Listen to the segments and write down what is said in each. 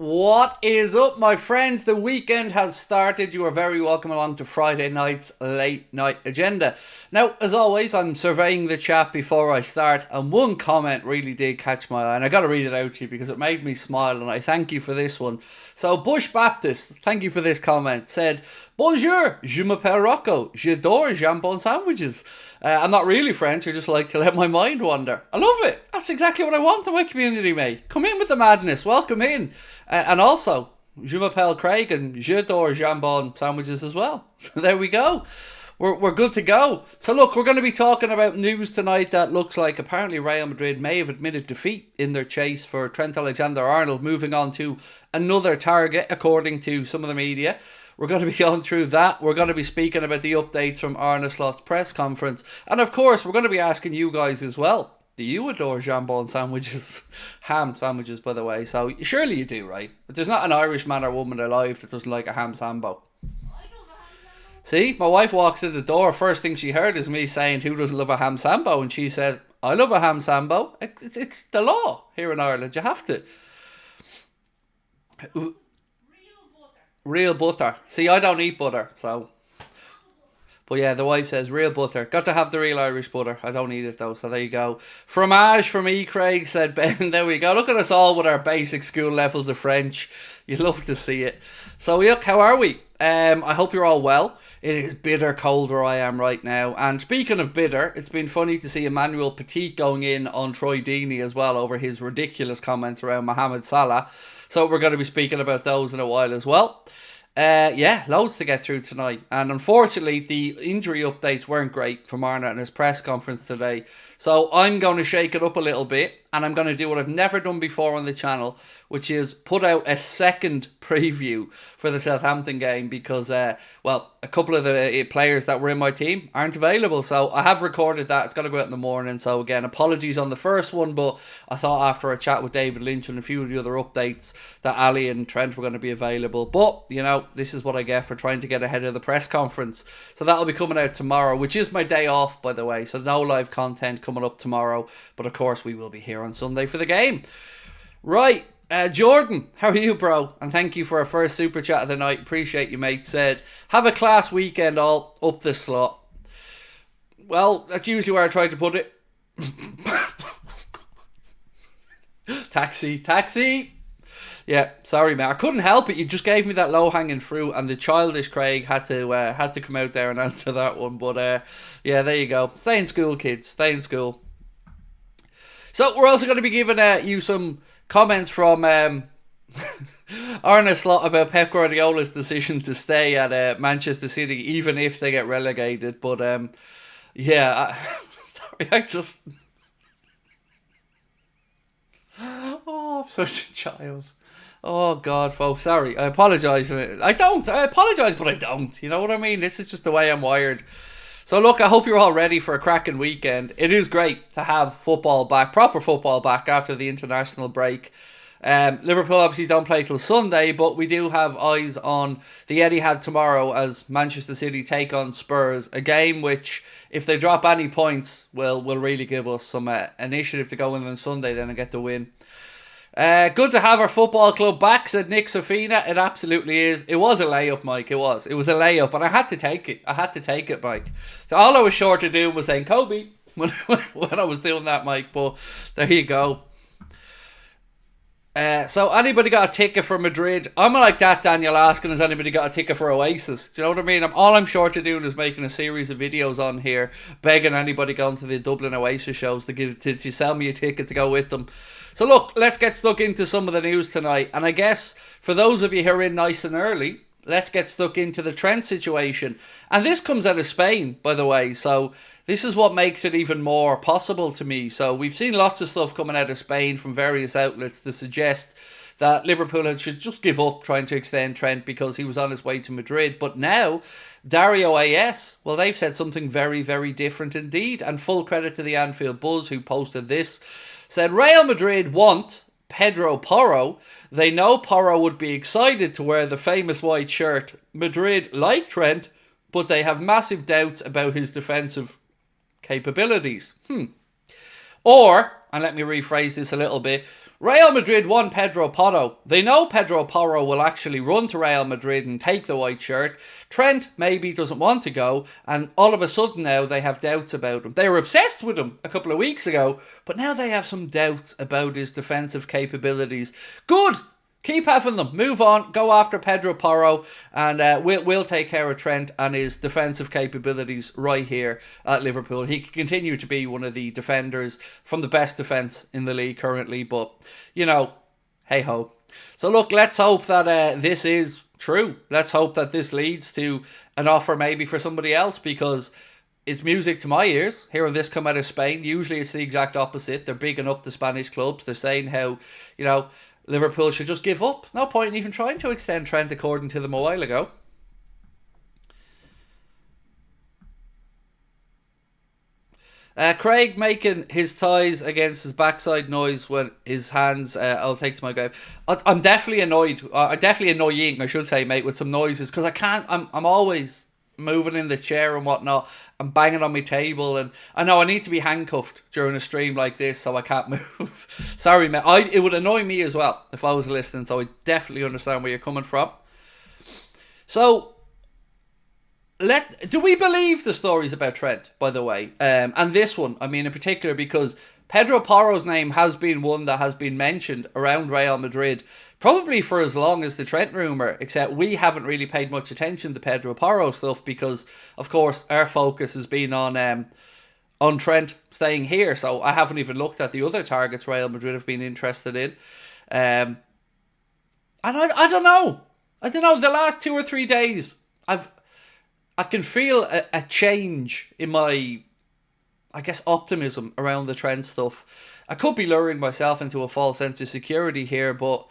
What is up, my friends? The weekend has started. You are very welcome along to Friday night's late night agenda. Now, as always, I'm surveying the chat before I start, and one comment really did catch my eye, and I got to read it out to you because it made me smile, and I thank you for this one. So, Bush Baptist, thank you for this comment, said, "Bonjour, je m'appelle Rocco. J'adore jambon sandwiches. I'm not really French, I just like to let my mind wander." I love it. That's exactly what I want in my community, mate. Come in with the madness. Welcome in. And also, je m'appelle Craig and j'adore jambon sandwiches as well. So there we go. We're good to go. So look, we're going to be talking about news tonight that looks like apparently Real Madrid may have admitted defeat in their chase for Trent Alexander-Arnold, moving on to another target according to some of the media. We're going to be going through that. We're going to be speaking about the updates from Arne Slot's press conference. And of course, we're going to be asking you guys as well. Do you adore jambon sandwiches? Ham sandwiches, by the way. So surely you do, right? There's not an Irish man or woman alive that doesn't like a ham sambo. See, my wife walks in the door. First thing she heard is me saying, "Who doesn't love a ham sambo?" And she said, "I love a ham sambo." It's the law here in Ireland. You have to. Real butter. See, I don't eat butter, so. But yeah, the wife says real butter. Got to have the real Irish butter. I don't eat it though, so there you go. Fromage for me, Craig, said Ben. There we go. Look at us all with our basic school levels of French. You love to see it. So look, how are we? I hope you're all well. It is bitter cold where I am right now. And speaking of bitter, it's been funny to see Emmanuel Petit going in on Troy Deeney as well over his ridiculous comments around Mohamed Salah. So we're going to be speaking about those in a while as well. Yeah, loads to get through tonight. And unfortunately, the injury updates weren't great from Arne and his press conference today. So I'm going to shake it up a little bit. And I'm going to do what I've never done before on the channel, which is put out a second preview for the Southampton game because, well, a couple of the players that were in my team aren't available. So I have recorded that. It's got to go out in the morning. So again, apologies on the first one, but I thought after a chat with David Lynch and a few of the other updates that Ali and Trent were going to be available. But, you know, this is what I get for trying to get ahead of the press conference. So that'll be coming out tomorrow, which is my day off, by the way. So no live content coming up tomorrow. But of course, we will be here on Sunday for the game. Right, Jordan, how are you, bro? And thank you for our first super chat of the night. Appreciate you, mate. Said, have a class weekend all up the slot. Well, that's usually where I try to put it. Taxi. Yeah, sorry, man. I couldn't help it. You just gave me that low-hanging fruit, and the childish Craig had to come out there and answer that one. But yeah, there you go. Stay in school, kids. Stay in school. So we're also going to be giving you some comments from Arne Slot about Pep Guardiola's decision to stay at Manchester City, even if they get relegated. But yeah, sorry, I just... Oh, I'm such a child. Oh, God, folks, sorry. I apologise. I apologise, but I don't. You know what I mean? This is just the way I'm wired. So look, I hope you're all ready for a cracking weekend. It is great to have football back, proper football back after the international break. Liverpool obviously don't play till Sunday, but we do have eyes on the Etihad tomorrow as Manchester City take on Spurs. A game which, if they drop any points, will really give us some initiative to go in on Sunday then and get the win. Good to have our football club back, said Nick Safina. It absolutely is. It was a layup, Mike. It was a layup, and I had to take it. Mike. So all I was short of doing was saying Kobe when I was doing that, Mike. But there you go. So anybody got a ticket for Madrid? I'm like that, Daniel, asking has anybody got a ticket for Oasis? Do you know what I mean? All I'm short of doing is making a series of videos on here, begging anybody going to the Dublin Oasis shows to sell me a ticket to go with them. So look, let's get stuck into some of the news tonight. And I guess for those of you who are in nice and early, let's get stuck into the Trent situation. And this comes out of Spain, by the way. So this is what makes it even more possible to me. So we've seen lots of stuff coming out of Spain from various outlets to suggest that Liverpool should just give up trying to extend Trent because he was on his way to Madrid. But now, Dario AS, well, they've said something very, very different indeed. And full credit to the Anfield Buzz who posted this. Said, Real Madrid want Pedro Porro. They know Porro would be excited to wear the famous white shirt. Madrid like Trent, but they have massive doubts about his defensive capabilities. Or, and let me rephrase this a little bit, Real Madrid want Pedro Porro. They know Pedro Porro will actually run to Real Madrid and take the white shirt. Trent maybe doesn't want to go, and all of a sudden now they have doubts about him. They were obsessed with him a couple of weeks ago, but now they have some doubts about his defensive capabilities. Good! Keep having them. Move on. Go after Pedro Porro, and we'll take care of Trent and his defensive capabilities right here at Liverpool. He can continue to be one of the defenders from the best defence in the league currently, but, you know, hey-ho. So look, let's hope that this is true. Let's hope that this leads to an offer maybe for somebody else, because it's music to my ears hearing this come out of Spain. Usually it's the exact opposite. They're bigging up the Spanish clubs. They're saying how, you know, Liverpool should just give up. No point in even trying to extend Trent, according to them a while ago. Craig making his thighs against his backside noise when his hands, I'll take to my grave. I'm definitely annoyed. I'm definitely annoying, I should say, mate, with some noises, because I can't, I'm always moving in the chair and whatnot. I'm banging on my table, and I know I need to be handcuffed during a stream like this, so I can't move. Sorry, mate. It would annoy me as well if I was listening, so I definitely understand where you're coming from. So, do we believe the stories about Trent, by the way? And this one, I mean, in particular, because Pedro Porro's name has been one that has been mentioned around Real Madrid probably for as long as the Trent rumour, except we haven't really paid much attention to Pedro Porro stuff because, of course, our focus has been on Trent staying here, so I haven't even looked at the other targets Real Madrid have been interested in. And I don't know. The last 2 or 3 days, I can feel a change in my, I guess, optimism around the Trent stuff. I could be luring myself into a false sense of security here, but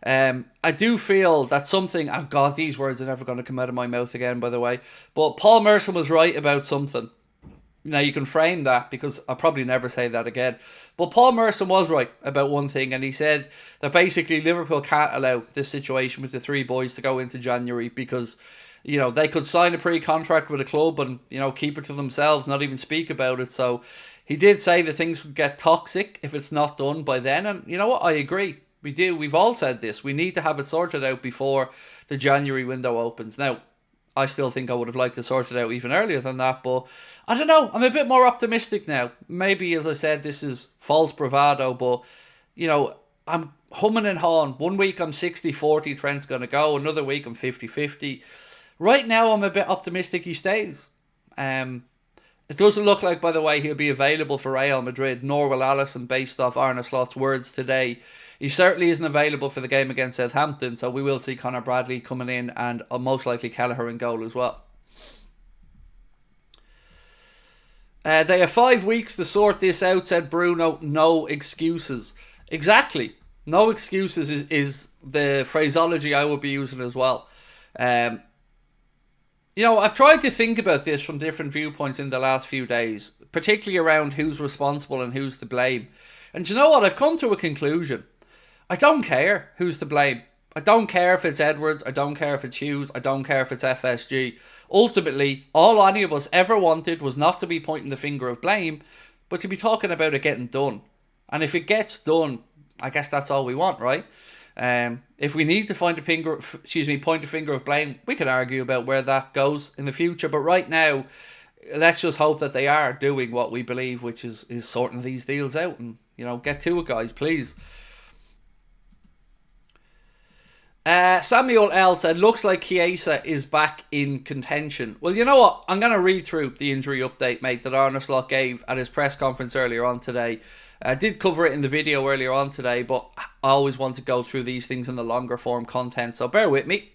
I do feel that something, oh God, these words are never going to come out of my mouth again, by the way, but Paul Merson was right about something. Now, you can frame that, because I'll probably never say that again, but Paul Merson was right about one thing, and he said that basically Liverpool can't allow this situation with the three boys to go into January, because, you know, they could sign a pre-contract with a club and, you know, keep it to themselves, not even speak about it. So he did say that things could get toxic if it's not done by then. And you know what? I agree. We do. We've all said this. We need to have it sorted out before the January window opens. Now, I still think I would have liked to sort it out even earlier than that, but I don't know. I'm a bit more optimistic now. Maybe, as I said, this is false bravado, but, you know, I'm humming and hawing. 1 week I'm 60-40, Trent's going to go. Another week I'm 50-50. Right now, I'm a bit optimistic he stays. It doesn't look like, by the way, he'll be available for Real Madrid, nor will Alisson, based off Arne Slot's words today. He certainly isn't available for the game against Southampton, so we will see Conor Bradley coming in, and most likely Kelleher in goal as well. They have 5 weeks to sort this out, said Bruno. No excuses. Exactly. No excuses is the phraseology I would be using as well. You know, I've tried to think about this from different viewpoints in the last few days, particularly around who's responsible and who's to blame. And you know what? I've come to a conclusion. I don't care who's to blame. I don't care if it's Edwards. I don't care if it's Hughes. I don't care if it's FSG. Ultimately, all any of us ever wanted was not to be pointing the finger of blame, but to be talking about it getting done. And if it gets done, I guess that's all we want, right? If we need to point a finger of blame, we can argue about where that goes in the future. But right now, let's just hope that they are doing what we believe, which is sorting these deals out. And, you know, get to it, guys, please. Samuel L said, looks like CHIESA is back in contention. Well, you know what? I'm going to read through the injury update, mate, that Arne Slot gave at his press conference earlier on today. I did cover it in the video earlier on today, but I always want to go through these things in the longer form content, so bear with me,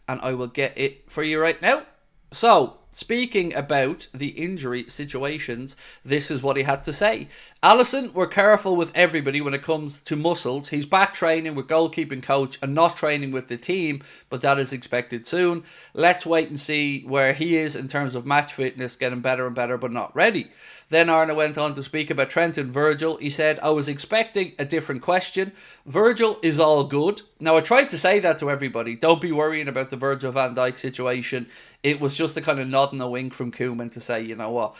and I will get it for you right now. So, speaking about the injury situations, this is what he had to say. Alisson, we're careful with everybody when it comes to muscles. He's back training with goalkeeping coach and not training with the team, but that is expected soon. Let's wait and see where he is in terms of match fitness, getting better and better, but not ready. Then Arne went on to speak about Trent and Virgil. He said, I was expecting a different question. Virgil is all good. Now, I tried to say that to everybody. Don't be worrying about the Virgil van Dijk situation. It was just a kind of nod and a wink from Koeman to say, you know what,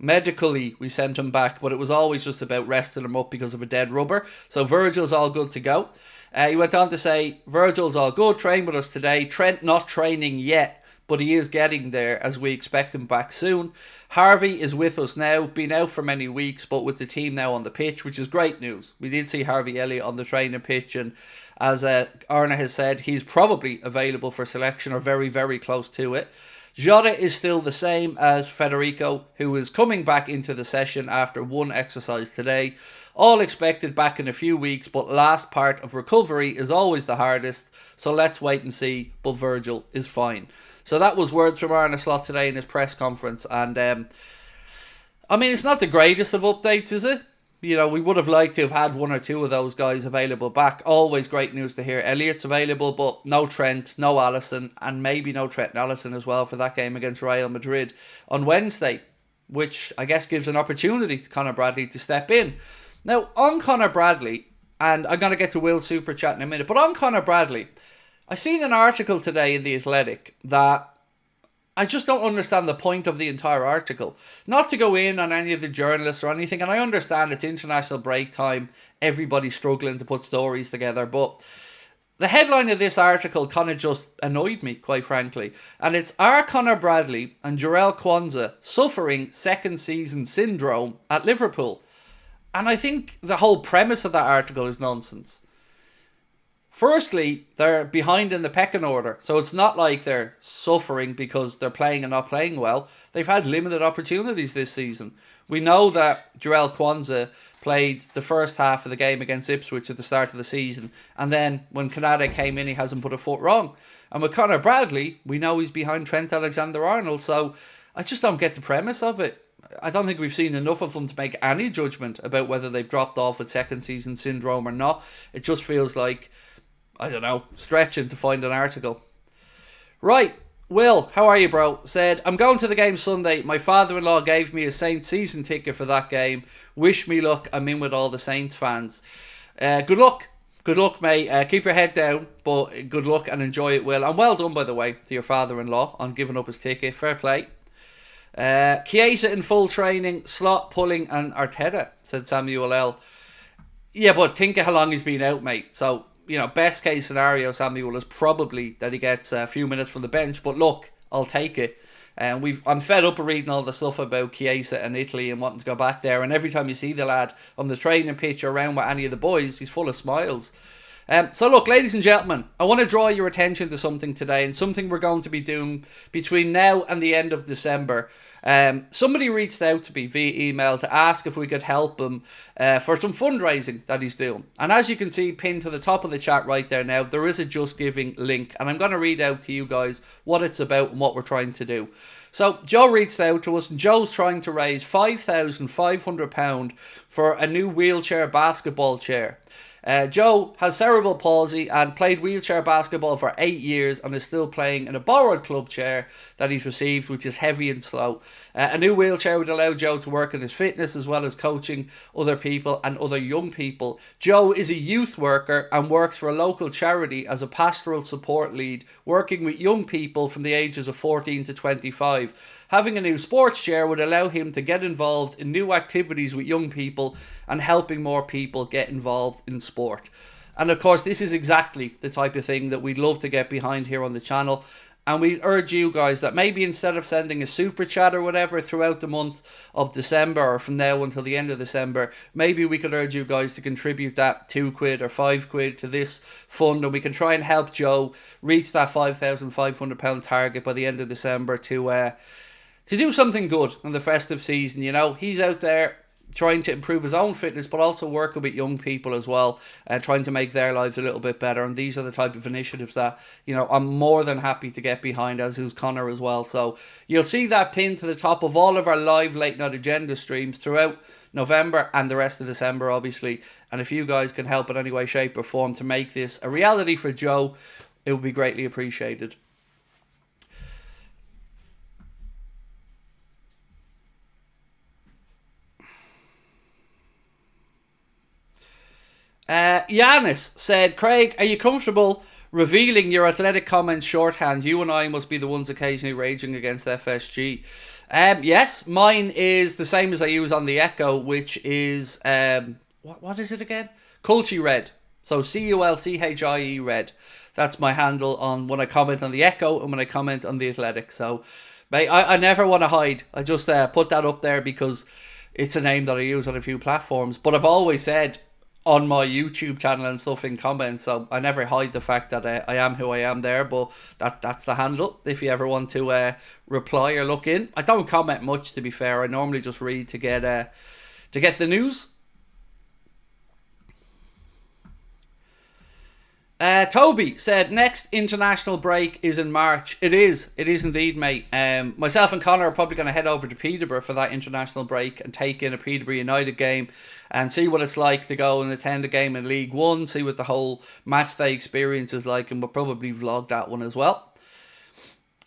Medically, we sent him back, but it was always just about resting him up because of a dead rubber. So Virgil's all good to go. He went on to say, Virgil's all good, trained with us today. Trent not training yet, but he is getting there as we expect him back soon. Harvey is with us now, been out for many weeks, but with the team now on the pitch, which is great news. We did see Harvey Elliott on the training pitch, and as Arna has said, he's probably available for selection or very, very close to it. Jota is still the same as Federico, who is coming back into the session after one exercise today. All expected back in a few weeks, but last part of recovery is always the hardest, so let's wait and see, but Virgil is fine. So that was words from Arne Slot today in his press conference, and I mean, it's not the greatest of updates, is it? You know, we would have liked to have had one or two of those guys available back. Always great news to hear. Elliott's available, but no Trent, no Alisson, and maybe no Trent and Alisson as well for that game against Real Madrid on Wednesday, which I guess gives an opportunity to Conor Bradley to step in. Now, on Conor Bradley, and I'm going to get to Will's Super Chat in a minute, but on Conor Bradley, I seen an article today in The Athletic that I just don't understand the point of the entire article. Not to go in on any of the journalists or anything, and I understand it's international break time, everybody's struggling to put stories together, but the headline of this article kind of just annoyed me, quite frankly. And it's, are Conor Bradley and Jarell Quansah suffering second season syndrome at Liverpool? And I think the whole premise of that article is nonsense. Firstly, they're behind in the pecking order, so it's not like they're suffering because they're playing and not playing well. They've had limited opportunities this season. We know that Jarell Quansah played the first half of the game against Ipswich at the start of the season, and then when Canada came in, he hasn't put a foot wrong. And with Conor Bradley, we know he's behind Trent Alexander-Arnold, so I just don't get the premise of it. I don't think we've seen enough of them to make any judgment about whether they've dropped off with second season syndrome or not. It just feels like, I don't know, stretching to find an article. Right, Will, how are you, bro? Said, I'm going to the game Sunday. My father-in-law gave me a Saints season ticket for that game. Wish me luck. I'm in with all the Saints fans. Good luck. Good luck, mate. Keep your head down, but good luck and enjoy it, Will. And well done, by the way, to your father-in-law on giving up his ticket. Fair play. Chiesa in full training, Slot pulling and Arteta, said Samuel L. Yeah, but think of how long he's been out, mate. So, you know, best case scenario, Samuel, is probably that he gets a few minutes from the bench. But look, I'll take it. And I'm fed up of reading all the stuff about Chiesa and Italy and wanting to go back there. And every time you see the lad on the training pitch or around with any of the boys, he's full of smiles. So look, ladies and gentlemen, I want to draw your attention to something today, and something we're going to be doing between now and the end of December. Somebody reached out to me via email to ask if we could help him for some fundraising that he's doing. And as you can see pinned to the top of the chat right there now, there is a Just Giving link, and I'm going to read out to you guys what it's about and what we're trying to do. So Joe reached out to us, and Joe's trying to raise £5,500 for a new wheelchair basketball chair. Joe has cerebral palsy and played wheelchair basketball for 8 years and is still playing in a borrowed club chair that he's received, which is heavy and slow. A new wheelchair would allow Joe to work on his fitness as well as coaching other people and other young people. Joe is a youth worker and works for a local charity as a pastoral support lead, working with young people from the ages of 14 to 25. Having a new sports chair would allow him to get involved in new activities with young people and helping more people get involved in sport. And of course, this is exactly the type of thing that we'd love to get behind here on the channel. And we urge you guys that maybe instead of sending a super chat or whatever throughout the month of December or from now until the end of December, maybe we could urge you guys to contribute that £2 or £5 to this fund, and we can try and help Joe reach that £5,500 target by the end of December to do something good in the festive season. You know, he's out there trying to improve his own fitness, but also working with young people as well, trying to make their lives a little bit better. And these are the type of initiatives that, you know, I'm more than happy to get behind, as is Connor as well. So you'll see that pinned to the top of all of our live late night agenda streams throughout November and the rest of December, obviously. And if you guys can help in any way, shape or form to make this a reality for Joe, it would be greatly appreciated. Yanis said, Craig, are you comfortable revealing your athletic comments shorthand? You and I must be the ones occasionally raging against FSG. Yes, mine is the same as I use on the Echo, which is what is it again? Culchie Red. So CULCHIE Red. That's my handle on when I comment on the Echo and when I comment on the Athletic. So, mate, I never want to hide. I just put that up there because it's a name that I use on a few platforms. But I've always said on my YouTube channel and stuff in comments, so I never hide the fact that I am who I am there. But that's the handle if you ever want to reply or look in. I don't comment much, to be fair. I normally just read to get the news. Toby said next international break is in March. It is indeed, mate. Myself and Connor are probably going to head over to Peterborough for that international break and take in a Peterborough United game and see what it's like to go and attend a game in League One, see what the whole match day experience is like, and we'll probably vlog that one as well.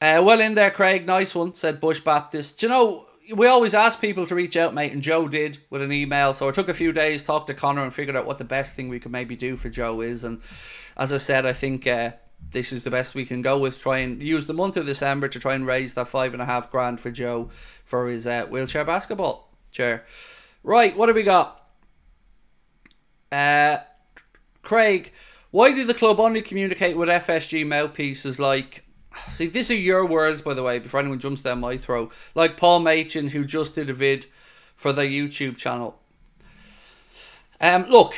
Well in there, Craig. Nice one, said Bush Baptist. Do you know, we always ask people to reach out, mate, and Joe did with an email. So it took a few days, talked to Connor and figured out what the best thing we could maybe do for Joe is. And as I said, I think this is the best we can go with. Try and use the month of December to try and raise that $5,500 for Joe for his wheelchair basketball chair. Right, what have we got? Craig, why did the club only communicate with FSG mouthpieces like... See, these are your words, by the way, before anyone jumps down my throat. Like Paul Machin, who just did a vid for their YouTube channel. Look,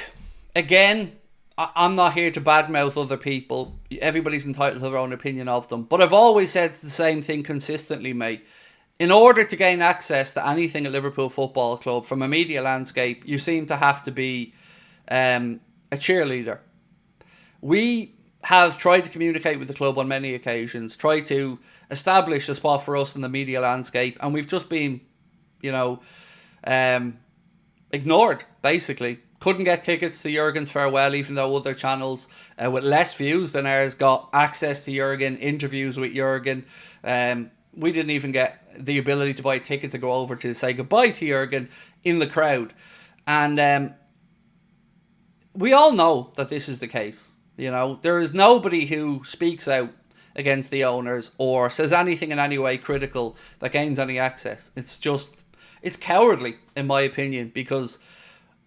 again, I'm not here to badmouth other people. Everybody's entitled to their own opinion of them. But I've always said the same thing consistently, mate. In order to gain access to anything at Liverpool Football Club from a media landscape, you seem to have to be a cheerleader. We have tried to communicate with the club on many occasions, tried to establish a spot for us in the media landscape, and we've just been, ignored, basically. Couldn't get tickets to Jurgen's farewell, even though other channels with less views than ours got access to Jurgen, interviews with Jurgen. We didn't even get the ability to buy a ticket to go over to say goodbye to Jurgen in the crowd. And we all know that this is the case. There is nobody who speaks out against the owners or says anything in any way critical that gains any access. It's cowardly, in my opinion, because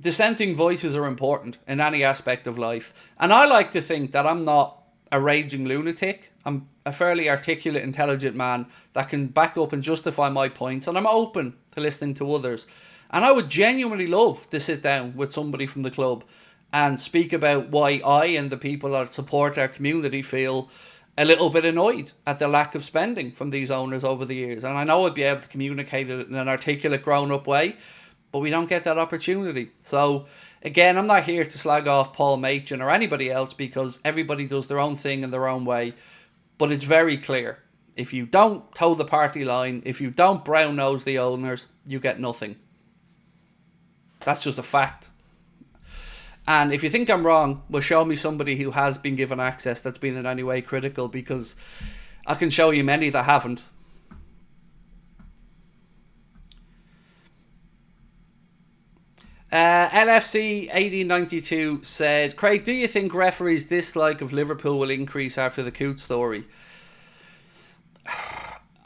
dissenting voices are important in any aspect of life. And I like to think that I'm not a raging lunatic. I'm a fairly articulate, intelligent man that can back up and justify my points, and I'm open to listening to others. And I would genuinely love to sit down with somebody from the club and speak about why I and the people that support our community feel a little bit annoyed at the lack of spending from these owners over the years. And I know I'd be able to communicate it in an articulate, grown-up way, but we don't get that opportunity. So, again, I'm not here to slag off Paul Machin or anybody else, because everybody does their own thing in their own way. But it's very clear. If you don't toe the party line, if you don't brown-nose the owners, you get nothing. That's just a fact. And if you think I'm wrong, well, show me somebody who has been given access that's been in any way critical, because I can show you many that haven't. LFC 1892 said, Craig, do you think referees' dislike of Liverpool will increase after the Coote story?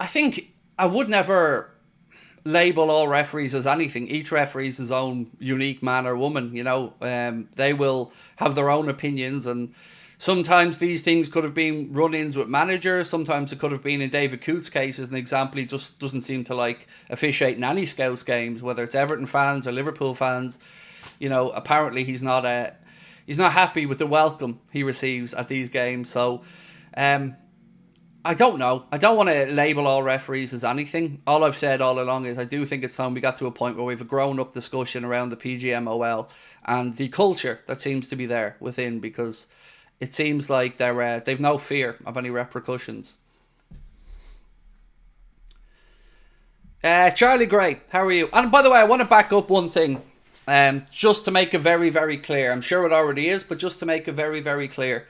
I think I would never label all referees as anything. Each referee is his own unique man or woman, they will have their own opinions, and sometimes these things could have been run-ins with managers. Sometimes it could have been, in David Coote's case as an example, he just doesn't seem to like officiating any Scouts games, whether it's Everton fans or Liverpool fans. Apparently he's not happy with the welcome he receives at these games. So I don't know. I don't want to label all referees as anything. All I've said all along is I do think it's time we got to a point where we have a grown-up discussion around the PGMOL and the culture that seems to be there within, because it seems like they've no fear of any repercussions. Charlie Gray, how are you? And by the way, I want to back up one thing, just to make it very, very clear. I'm sure it already is, but just to make it very, very clear.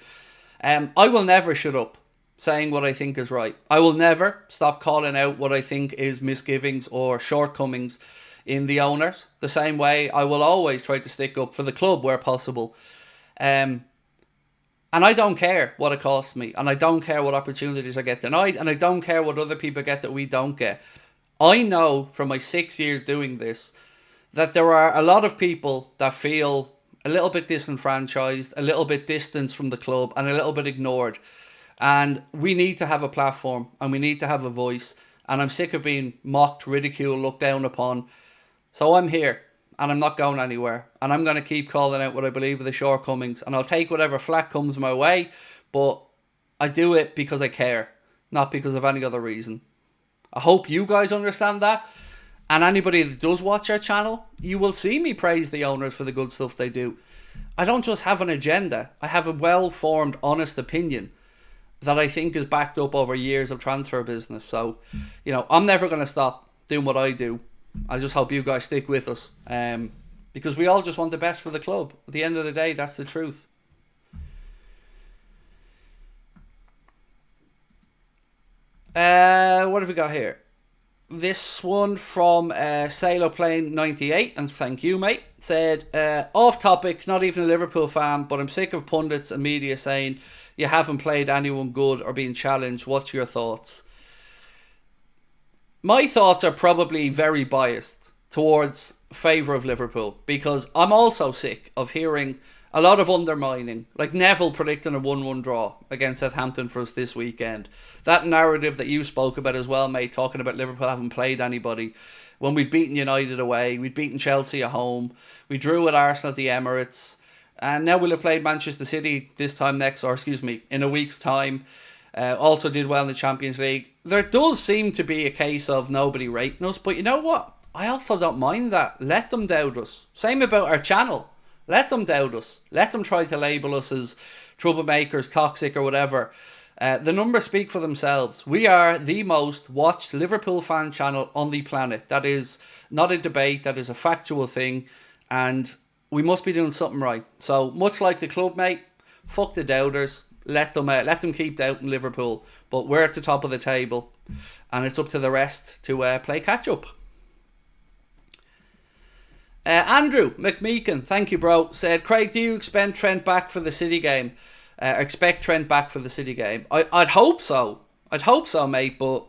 I will never shut up saying what I think is right. I will never stop calling out what I think is misgivings or shortcomings in the owners. The same way I will always try to stick up for the club where possible. And I don't care what it costs me, and I don't care what opportunities I get denied, and I don't care what other people get that we don't get. I know from my 6 years doing this that there are a lot of people that feel a little bit disenfranchised, a little bit distanced from the club, and a little bit ignored. And we need to have a platform, and we need to have a voice. And I'm sick of being mocked, ridiculed, looked down upon. So I'm here, and I'm not going anywhere. And I'm going to keep calling out what I believe are the shortcomings. And I'll take whatever flack comes my way, but I do it because I care, not because of any other reason. I hope you guys understand that. And anybody that does watch our channel, you will see me praise the owners for the good stuff they do. I don't just have an agenda. I have a well-formed, honest opinion that I think is backed up over years of transfer business. So, you know, I'm never going to stop doing what I do. I just hope you guys stick with us. Because we all just want the best for the club. At the end of the day, that's the truth. What have we got here? This one from Sailorplane98, and thank you, mate, said, off topic, not even a Liverpool fan, but I'm sick of pundits and media saying you haven't played anyone good or been challenged. What's your thoughts? My thoughts are probably very biased towards favour of Liverpool, because I'm also sick of hearing a lot of undermining, like Neville predicting a 1-1 draw against Southampton for us this weekend. That narrative that you spoke about as well, mate, talking about Liverpool haven't played anybody. When we'd beaten United away, we'd beaten Chelsea at home, we drew with Arsenal at the Emirates, and now we'll have played Manchester City this time in a week's time. Also did well in the Champions League. There does seem to be a case of nobody rating us, but you know what? I also don't mind that. Let them doubt us. Same about our channel. Let them doubt us. Let them try to label us as troublemakers, toxic or whatever. The numbers speak for themselves. We are the most watched Liverpool fan channel on the planet. That is not a debate. That is a factual thing. And we must be doing something right. So much like the club, mate, fuck the doubters. Let them keep doubting Liverpool. But we're at the top of the table. And it's up to the rest to play catch up. Andrew McMeekin, thank you, bro, said, Craig, do you expect Trent back for the City game? I'd hope so. I'd hope so, mate, but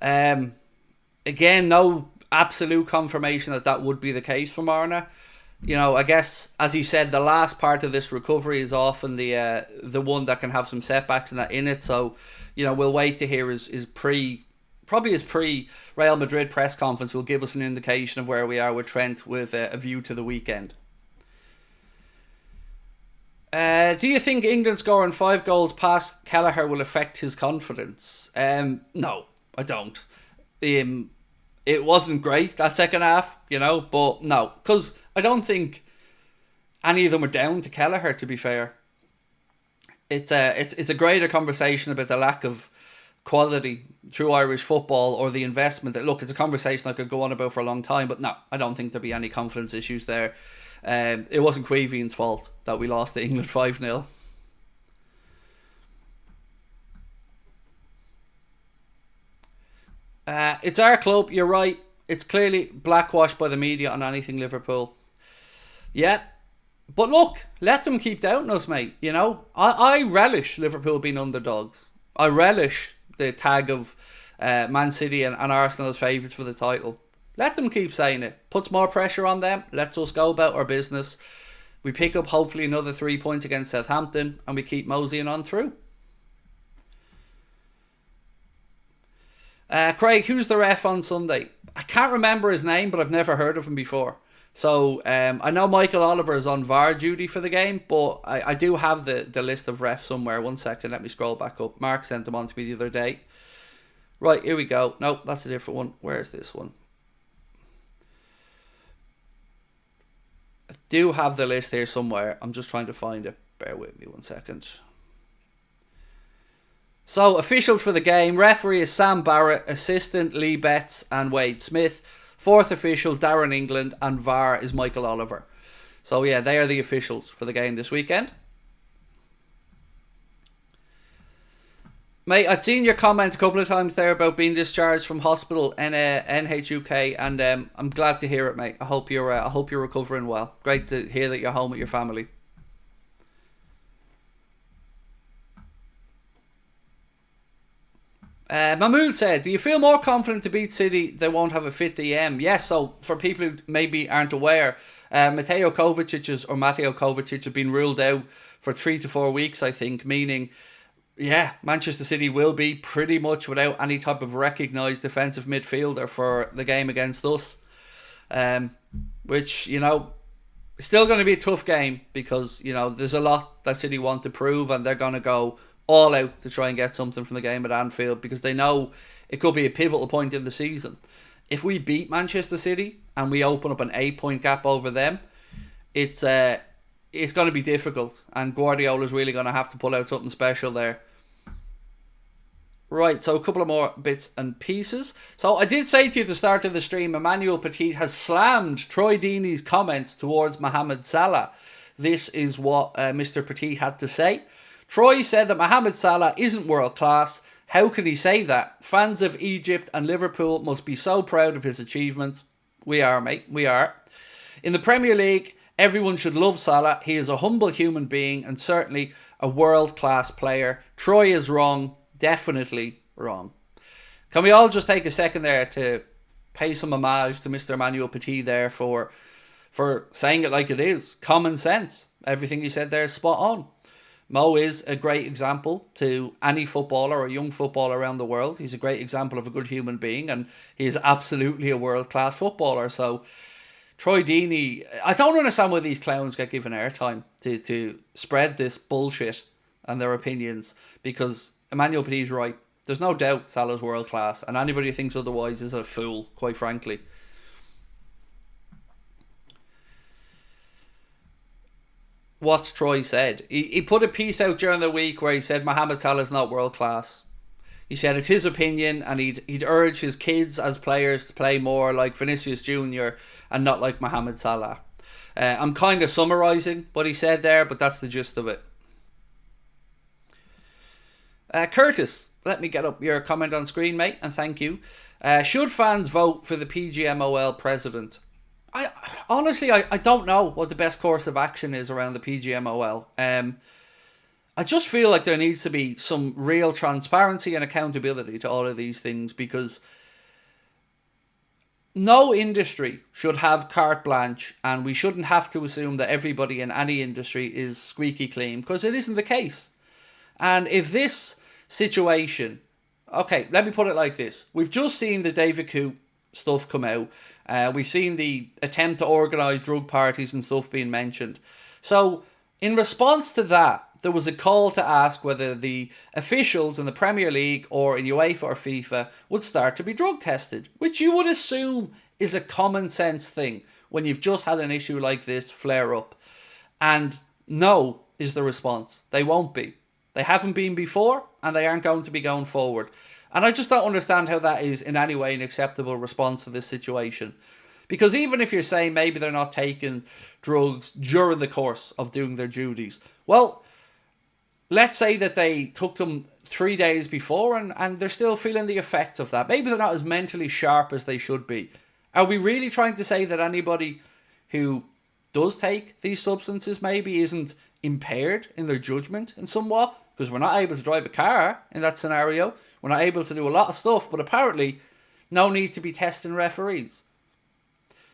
again, no absolute confirmation that would be the case from Arna. You know, I guess, as he said, the last part of this recovery is often the one that can have some setbacks in it. So, you know, we'll wait to hear his pre-Real Madrid press conference will give us an indication of where we are with Trent with a view to the weekend. Do you think England scoring 5 goals past Kelleher will affect his confidence? No, I don't. It wasn't great, that second half, you know, but no. Because I don't think any of them were down to Kelleher, to be fair. It's a greater conversation about the lack of quality through Irish football or the investment. That, look, it's a conversation I could go on about for a long time, but no, I don't think there'll be any confidence issues there. It wasn't Queeveen's fault that we lost to England 5-0. It's our club, you're right. It's clearly blackwashed by the media on anything Liverpool. Yeah, but look, let them keep doubting us, mate. You know, I relish Liverpool being underdogs. I relish the tag of Man City and Arsenal as favourites for the title. Let them keep saying it. Puts more pressure on them. Lets us go about our business. We pick up hopefully another 3 points against Southampton and we keep moseying on through. Craig, who's the ref on Sunday? I can't remember his name, but I've never heard of him before. So I know Michael Oliver is on VAR duty for the game, but I do have the list of refs somewhere. 1 second, let me scroll back up. Mark sent them on to me the other day. Right, here we go. Nope, that's a different one. Where's this one? I do have the list here somewhere. I'm just trying to find it. Bear with me 1 second. So, officials for the game. Referee is Sam Barrett. Assistant, Lee Betts and Wade Smith. Fourth official, Darren England. And VAR is Michael Oliver. So, yeah, they are the officials for the game this weekend. Mate, I'd seen your comment a couple of times there about being discharged from hospital in NHUK, and I'm glad to hear it, mate. I hope you're recovering well. Great to hear that you're home with your family. Mahmood said, do you feel more confident to beat City? They won't have a fit DM. Yes, so for people who maybe aren't aware, Mateo Kovacic has been ruled out for 3 to 4 weeks, I think, meaning, yeah, Manchester City will be pretty much without any type of recognised defensive midfielder for the game against us. Which, still going to be a tough game because, there's a lot that City want to prove and they're going to go all out to try and get something from the game at Anfield because they know it could be a pivotal point in the season. If we beat Manchester City and we open up an 8-point gap over them, it's going to be difficult and Guardiola's really going to have to pull out something special there. Right, so a couple of more bits and pieces. So I did say to you at the start of the stream, Emmanuel Petit has slammed Troy Deeney's comments towards Mohamed Salah. This is what Mr. Petit had to say. Troy said that Mohamed Salah isn't world class. How can he say that? Fans of Egypt and Liverpool must be so proud of his achievements. We are, mate. We are. In the Premier League, everyone should love Salah. He is a humble human being and certainly a world-class player. Troy is wrong. Definitely wrong. Can we all just take a second there to pay some homage to Mr. Emmanuel Petit there for saying it like it is? Common sense. Everything he said there is spot on. Mo is a great example to any footballer or young footballer around the world. He's a great example of a good human being and he is absolutely a world-class footballer. So Troy Deeney, I don't understand why these clowns get given airtime to spread this bullshit and their opinions, because Emmanuel Petit's right. There's no doubt Salah's world-class and anybody who thinks otherwise is a fool, quite frankly. What's Troy said? He put a piece out during the week where he said Mohamed Salah is not world class. He said it's his opinion and he'd urge his kids as players to play more like Vinicius Jr. and not like Mohamed Salah. I'm kind of summarising what he said there, but that's the gist of it. Curtis, let me get up your comment on screen, mate, and thank you. Should fans vote for the PGMOL president? I honestly don't know what the best course of action is around the PGMOL. I just feel like there needs to be some real transparency and accountability to all of these things, because no industry should have carte blanche and we shouldn't have to assume that everybody in any industry is squeaky clean, because it isn't the case. And if this situation, okay, let me put it like this. We've just seen the David Coote stuff come out. We've seen the attempt to organise drug parties and stuff being mentioned. So, in response to that, there was a call to ask whether the officials in the Premier League or in UEFA or FIFA would start to be drug tested, which you would assume is a common sense thing when you've just had an issue like this flare up. And no is the response. They won't be. They haven't been before and they aren't going to be going forward. And I just don't understand how that is in any way an acceptable response to this situation. Because even if you're saying maybe they're not taking drugs during the course of doing their duties, well, let's say that they took them 3 days before and they're still feeling the effects of that. Maybe they're not as mentally sharp as they should be. Are we really trying to say that anybody who does take these substances maybe isn't impaired in their judgment in somewhat? Because we're not able to drive a car in that scenario. We're not able to do a lot of stuff, but apparently no need to be testing referees.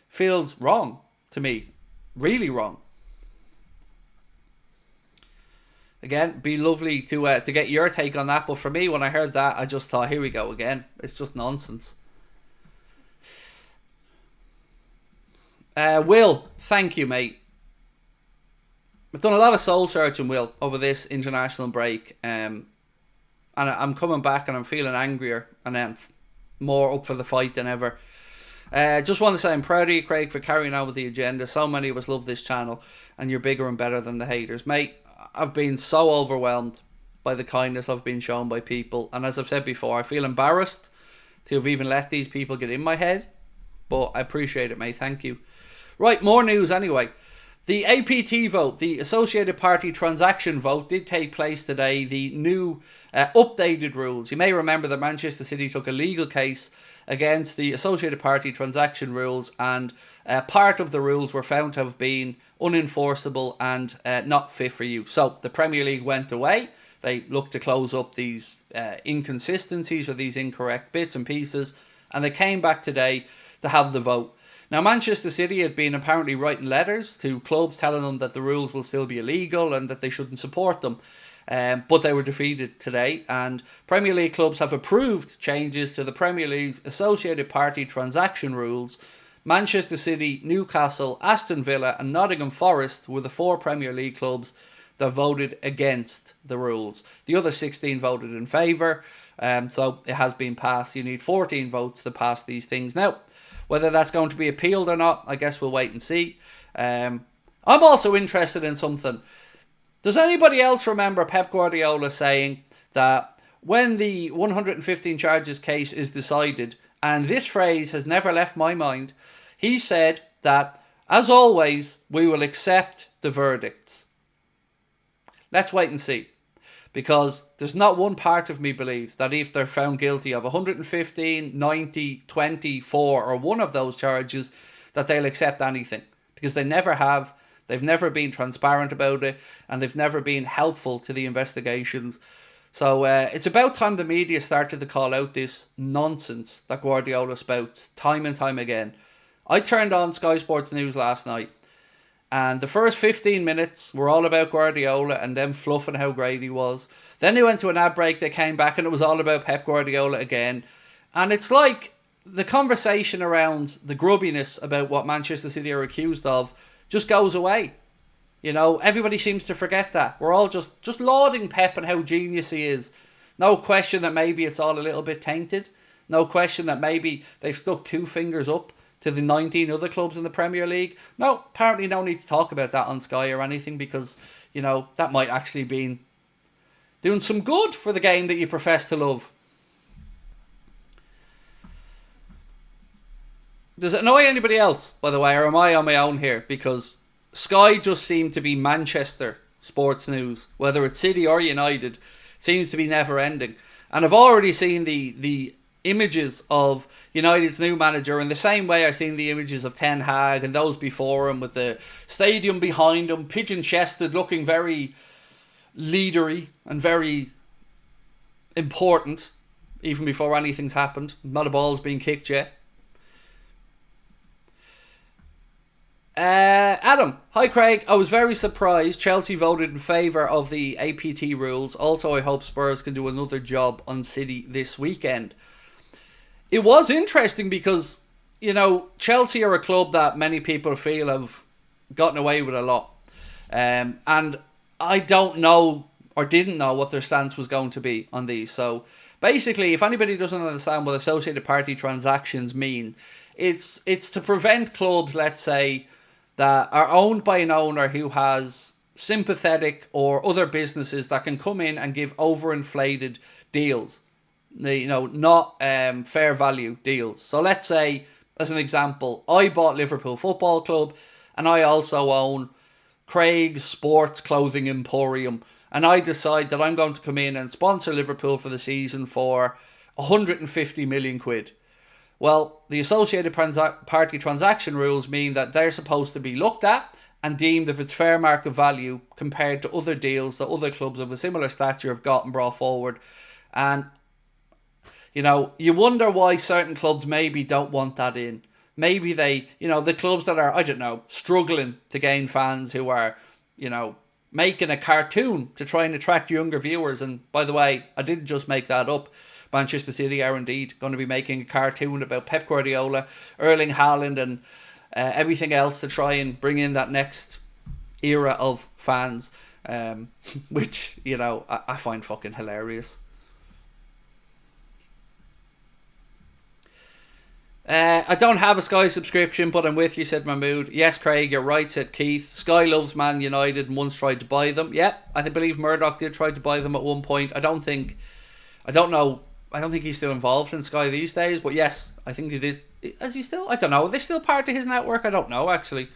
Feels wrong to me. Really wrong. Again, be lovely to get your take on that, but for me, when I heard that, I just thought, here we go again. It's just nonsense. Will, thank you, mate. I've done a lot of soul searching, Will, over this international break. And I'm coming back and I'm feeling angrier and then more up for the fight than ever. Just want to say I'm proud of you, Craig, for carrying on with the agenda. So many of us love this channel and you're bigger and better than the haters. Mate, I've been so overwhelmed by the kindness I've been shown by people. And as I've said before, I feel embarrassed to have even let these people get in my head. But I appreciate it, mate. Thank you. Right, more news anyway. The APT vote, the Associated Party transaction vote, did take place today. The new updated rules. You may remember that Manchester City took a legal case against the Associated Party transaction rules, and part of the rules were found to have been unenforceable and not fit for use. So the Premier League went away. They look to close up these inconsistencies or these incorrect bits and pieces, and they came back today to have the vote. Now, Manchester City had been apparently writing letters to clubs telling them that the rules will still be illegal and that they shouldn't support them. But they were defeated today, and Premier League clubs have approved changes to the Premier League's associated party transaction rules. Manchester City, Newcastle, Aston Villa and Nottingham Forest were the 4 Premier League clubs that voted against the rules. The other 16 voted in favour, so it has been passed. You need 14 votes to pass these things. Now, whether that's going to be appealed or not, I guess we'll wait and see. I'm also interested in something. Does anybody else remember Pep Guardiola saying that when the 115 charges case is decided, and this phrase has never left my mind, he said that, as always, we will accept the verdicts. Let's wait and see. Because there's not one part of me believes that if they're found guilty of 115, 90, 24 or one of those charges, that they'll accept anything. Because they never have. They've never been transparent about it, and they've never been helpful to the investigations. So it's about time the media started to call out this nonsense that Guardiola spouts time and time again. I turned on Sky Sports News last night, and the first 15 minutes were all about Guardiola and them fluffing how great he was. Then they went to an ad break, they came back, and it was all about Pep Guardiola again. And it's like the conversation around the grubbiness about what Manchester City are accused of just goes away. You know, everybody seems to forget that. We're all just lauding Pep and how genius he is. No question that maybe it's all a little bit tainted. No question that maybe they've stuck 2 fingers up to the 19 other clubs in the Premier League. No, apparently no need to talk about that on Sky or anything, because, you know, that might actually be doing some good for the game that you profess to love. Does it annoy anybody else, by the way, or am I on my own here? Because Sky just seemed to be Manchester sports news, whether it's City or United, seems to be never ending. And I've already seen the images of United's new manager in the same way I've seen the images of Ten Hag and those before him, with the stadium behind him, pigeon-chested, looking very leadery and very important, even before anything's happened. Not a ball's been kicked yet. Adam, hi Craig. I was very surprised Chelsea voted in favour of the APT rules. Also, I hope Spurs can do another job on City this weekend. It was interesting because, you know, Chelsea are a club that many people feel have gotten away with a lot. And I don't know or didn't know what their stance was going to be on these. So basically, if anybody doesn't understand what associated party transactions mean, it's to prevent clubs, let's say, that are owned by an owner who has sympathetic or other businesses that can come in and give overinflated deals. You know, not fair value deals. So let's say, as an example, I bought Liverpool Football Club and I also own Craig's Sports Clothing Emporium, and I decide that I'm going to come in and sponsor Liverpool for the season for 150 million quid. Well, the associated party transaction rules mean that they're supposed to be looked at and deemed if it's fair market value compared to other deals that other clubs of a similar stature have got and brought forward. And, you know, you wonder why certain clubs maybe don't want that in. Maybe they, you know, the clubs that are, I don't know, struggling to gain fans who are, you know, making a cartoon to try and attract younger viewers. And by the way, I didn't just make that up. Manchester City are indeed going to be making a cartoon about Pep Guardiola, Erling Haaland and everything else to try and bring in that next era of fans, which, you know, I find fucking hilarious. I don't have a Sky subscription, but I'm with you, said Mahmood. Yes, Craig, you're right, said Keith. Sky loves Man United and once tried to buy them. Yep, I believe Murdoch did try to buy them at one point. I don't think he's still involved in Sky these days, but yes, I think he did. Is he still? I don't know. Are they still part of his network? I don't know, actually.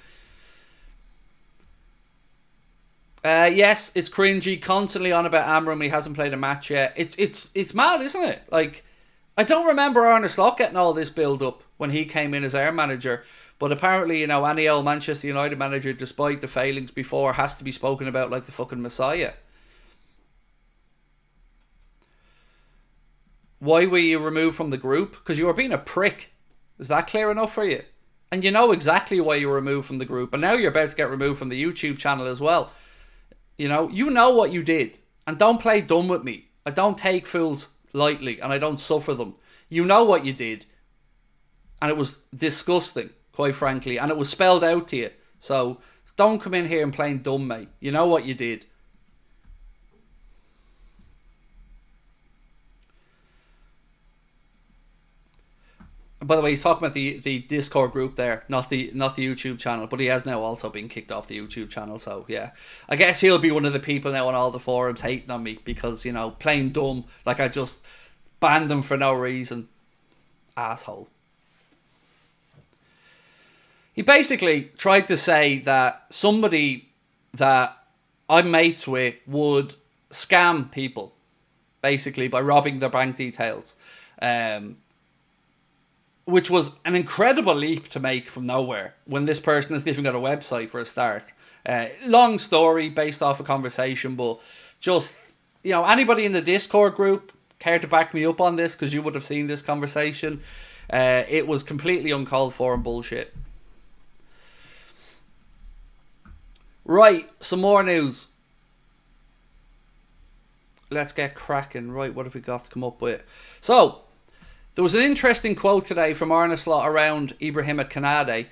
Yes, it's cringy. Constantly on about Amram. He hasn't played a match yet. It's mad, isn't it? Like, I don't remember Arne Slot getting all this build up when he came in as our manager. But apparently, you know, any old Manchester United manager, despite the failings before, has to be spoken about like the fucking Messiah. why were you removed from the group? Because you were being a prick. Is that clear enough for you? And you know exactly why you were removed from the group. And now you're about to get removed from the YouTube channel as well. You know what you did. And don't play dumb with me. I don't take fools lightly and I don't suffer them. You know what you did. And it was disgusting, quite frankly. And it was spelled out to you. So don't come in here and playing dumb, mate. You know what you did. By the way, he's talking about the Discord group there, not the YouTube channel, but he has now also been kicked off the YouTube channel, so yeah. I guess he'll be one of the people now on all the forums hating on me because, playing dumb, like I just banned him for no reason. Asshole. He basically tried to say that somebody that I'm mates with would scam people, basically, by robbing their bank details. Which was an incredible leap to make from nowhere when this person has even got a website for a start. Long story based off a conversation, but just, anybody in the Discord group care to back me up on this because you would have seen this conversation. It was completely uncalled for and bullshit. Right, some more news. Let's get cracking. Right, what have we got to come up with? So, there was an interesting quote today from Arne Slot around Ibrahim Konate.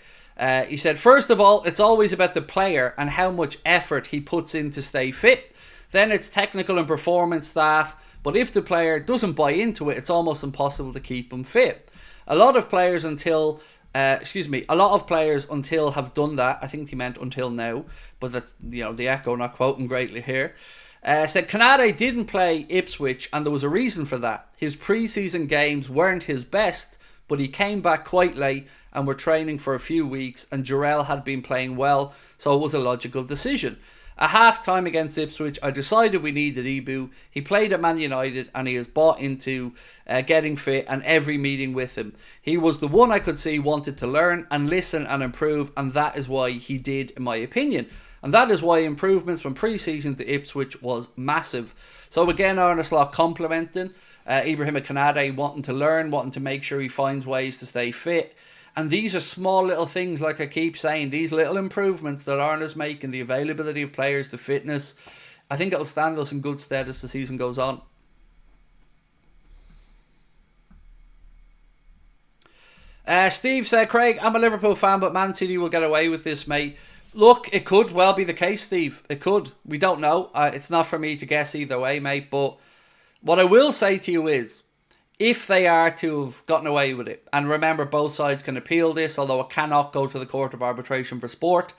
He said, first of all, it's always about the player and how much effort he puts in to stay fit. Then it's technical and performance staff. But if the player doesn't buy into it, it's almost impossible to keep him fit. A lot of players until have done that. I think he meant until now. But the echo not quoting greatly here. Said Konate didn't play Ipswich and there was a reason for that. His pre-season games weren't his best, but he came back quite late and were training for a few weeks and Jarrell had been playing well, so it was a logical decision. At half-time against Ipswich, I decided we needed Ibu. He played at Man United and he has bought into getting fit and every meeting with him. He was the one I could see wanted to learn and listen and improve, and that is why he did, in my opinion. And that is why improvements from pre-season to Ipswich was massive. So again, Arne Slot complimenting Ibrahim Konate, wanting to learn, wanting to make sure he finds ways to stay fit. And these are small little things, like I keep saying, these little improvements that Arne's making, the availability of players, the fitness. I think it'll stand us in good stead as the season goes on. Steve said, Craig, I'm a Liverpool fan, but Man City will get away with this, mate. Look, it could well be the case, Steve. It could. We don't know. It's not for me to guess either way, mate. But what I will say to you is, if they are to have gotten away with it, and remember both sides can appeal this, although it cannot go to the Court of Arbitration for Sport,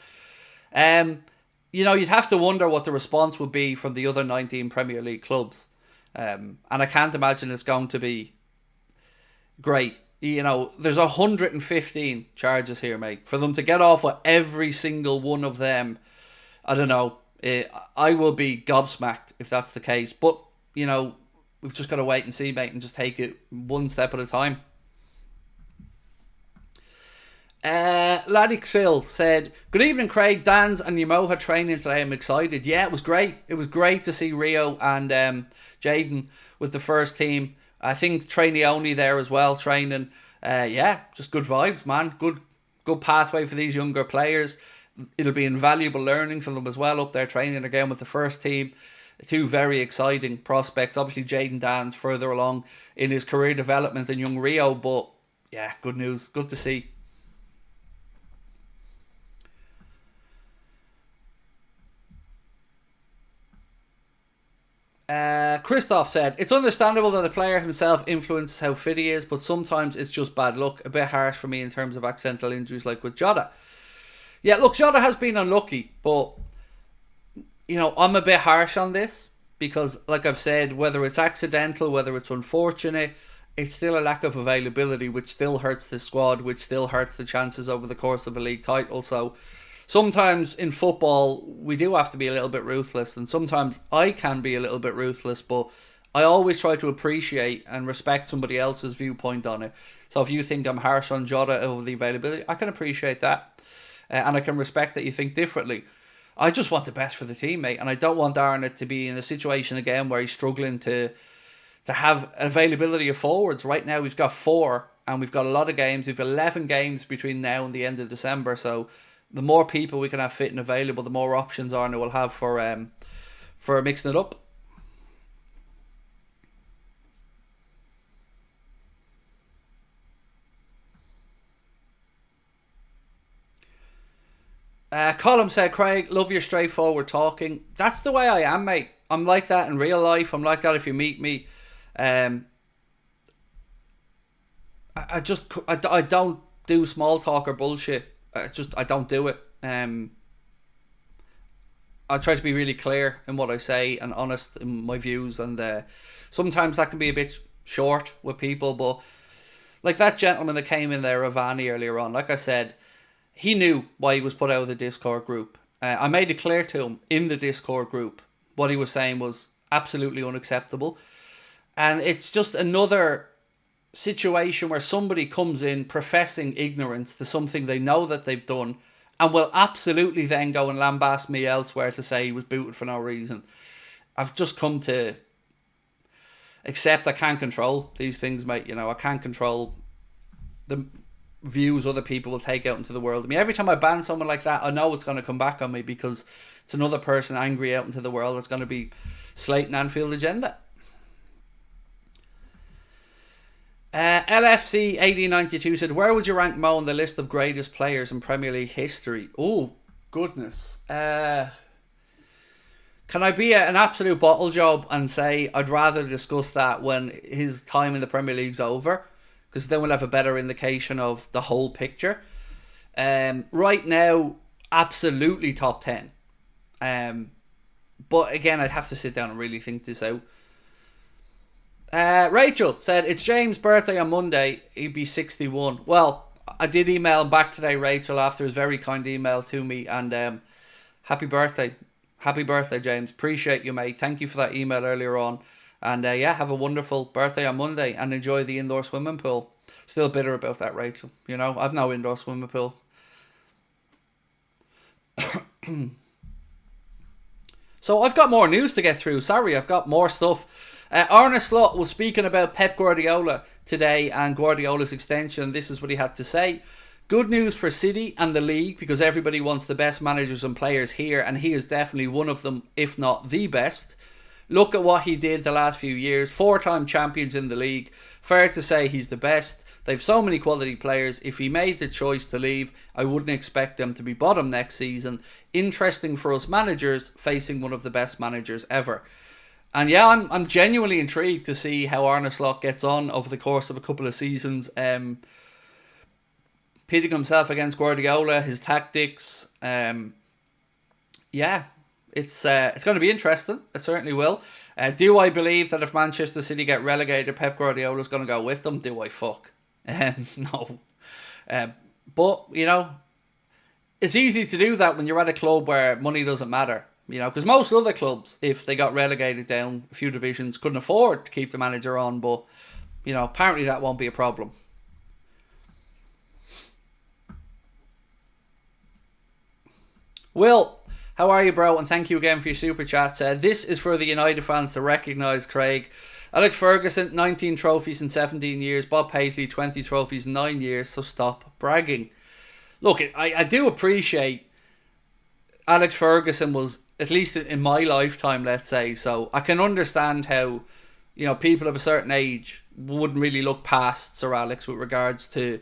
you'd have to wonder what the response would be from the other 19 Premier League clubs. And I can't imagine it's going to be great. There's 115 charges here, mate. For them to get off with every single one of them, I don't know. I will be gobsmacked if that's the case. But, we've just got to wait and see, mate, and just take it one step at a time. Ladik Sill said, good evening, Craig. Dan's and Yamoha training today. I'm excited. Yeah, it was great. It was great to see Rio and Jaden with the first team. I think trainee only there as well, training. Just good vibes, man. Good pathway for these younger players. It'll be invaluable learning for them as well up there training again with the first team. Two very exciting prospects. Obviously, Jaden Dan's further along in his career development than young Rio, but yeah, good news. Good to see. Christoph said, it's understandable that the player himself influences how fit he is, but sometimes it's just bad luck. A bit harsh for me in terms of accidental injuries like with Jota. Yeah, look, Jota has been unlucky, but I'm a bit harsh on this because, like I've said, whether it's accidental, whether it's unfortunate, it's still a lack of availability, which still hurts the squad, which still hurts the chances over the course of a league title. So sometimes in football, we do have to be a little bit ruthless, and sometimes I can be a little bit ruthless, but I always try to appreciate and respect somebody else's viewpoint on it. So if you think I'm harsh on Jota over the availability, I can appreciate that, and I can respect that you think differently. I just want the best for the team, mate, and I don't want Arne to be in a situation again where he's struggling to to have availability of forwards. Right now we've got 4, and we've got a lot of games. We've 11 games between now and the end of December, so the more people we can have fit and available, the more options Arna will have for mixing it up. Colin said, Craig, love your straightforward talking. That's the way I am, mate. I'm like that in real life. I'm like that if you meet me. I don't do small talk or bullshit. I don't do it. I try to be really clear in what I say and honest in my views, and sometimes that can be a bit short with people, but like that gentleman that came in there, Ravani, earlier on, like I said, he knew why he was put out of the Discord group. I made it clear to him in the Discord group what he was saying was absolutely unacceptable. And it's just another situation where somebody comes in professing ignorance to something they know that they've done, and will absolutely then go and lambast me elsewhere to say he was booted for no reason. I've just come to accept I can't control these things, mate. You know, I can't control the views other people will take out into the world. I mean, every time I ban someone like that, I know it's going to come back on me, because it's another person angry out into the world that's going to be slating Anfield Agenda. LFC 1892 said, where would you rank Mo on the list of greatest players in Premier League history? Oh, goodness. Can I be an absolute bottle job and say I'd rather discuss that when his time in the Premier League's over? Because then we'll have a better indication of the whole picture. Right now, absolutely top 10. But again, I'd have to sit down and really think this out. Rachel said, it's James' birthday on Monday. He'd be 61. Well, I did email him back today, Rachel, after his very kind email to me. And happy birthday. Happy birthday, James. Appreciate you, mate. Thank you for that email earlier on. And yeah, have a wonderful birthday on Monday and enjoy the indoor swimming pool. Still bitter about that, Rachel. You know, I've no indoor swimming pool. So I've got more news to get through. Sorry, I've got more stuff. Arne Slot was speaking about Pep Guardiola today and Guardiola's extension. This is what he had to say. Good news for City and the league, because everybody wants the best managers and players here, and he is definitely one of them, if not the best. Look at what he did the last few years. 4-time champions in the league. Fair to say he's the best. They've so many quality players. If he made the choice to leave, I wouldn't expect them to be bottom next season. Interesting for us managers facing one of the best managers ever. And yeah, I'm genuinely intrigued to see how Arne Slot gets on over the course of a couple of seasons. Pitting himself against Guardiola, his tactics. Yeah, it's going to be interesting. It certainly will. Do I believe that if Manchester City get relegated, Pep Guardiola is going to go with them? Do I fuck? No. But, you know, it's easy to do that when you're at a club where money doesn't matter. You know, because most other clubs, if they got relegated down a few divisions, couldn't afford to keep the manager on. But, you know, apparently that won't be a problem. Will, how are you, bro? And thank you again for your super chat. This is for the United fans to recognise, Craig. Alex Ferguson, 19 trophies in 17 years. Bob Paisley, 20 trophies in 9 years. So stop bragging. Look, I do appreciate Alex Ferguson was, at least in my lifetime, let's say. So I can understand how, you know, people of a certain age wouldn't really look past Sir Alex with regards to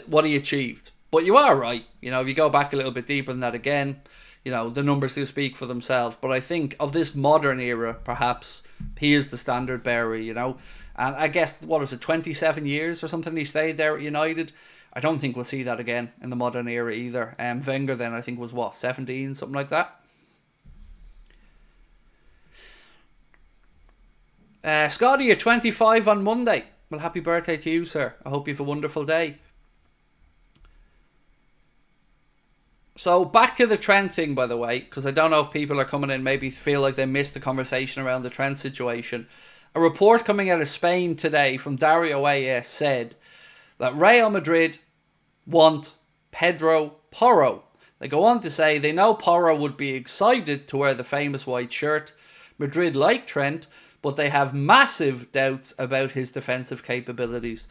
what he achieved. But you are right. You know, if you go back a little bit deeper than that again, you know, the numbers do speak for themselves. But I think of this modern era, perhaps he is the standard bearer, you know. And I guess, what was it, 27 years or something he stayed there at United? I don't think we'll see that again in the modern era either. Wenger then, I think, was what, 17, something like that? Scotty, you're 25 on Monday. Well, happy birthday to you, sir. I hope you have a wonderful day. So back to the Trent thing, by the way, because I don't know if people are coming in maybe feel like they missed the conversation around the Trent situation. A report coming out of Spain today from Dario AS said that Real Madrid want Pedro Porro. They go on to say they know Porro would be excited to wear the famous white shirt. Madrid like Trent, but they have massive doubts about his defensive capabilities.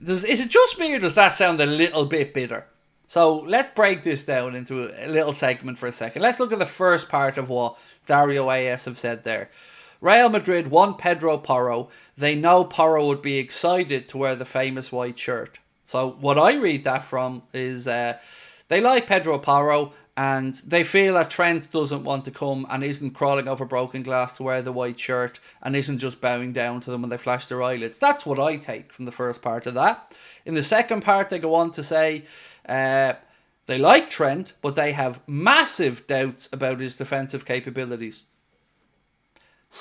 Is it just me, or does that sound a little bit bitter? So let's break this down into a little segment for a second. Let's look at the first part of what Dario AS have said there. Real Madrid want Pedro Porro. They know Porro would be excited to wear the famous white shirt. So what I read that from is they like Pedro Porro, and they feel that Trent doesn't want to come and isn't crawling over broken glass to wear the white shirt and isn't just bowing down to them when they flash their eyelids. That's what I take from the first part of that. In the second part, they go on to say they like Trent, but they have massive doubts about his defensive capabilities.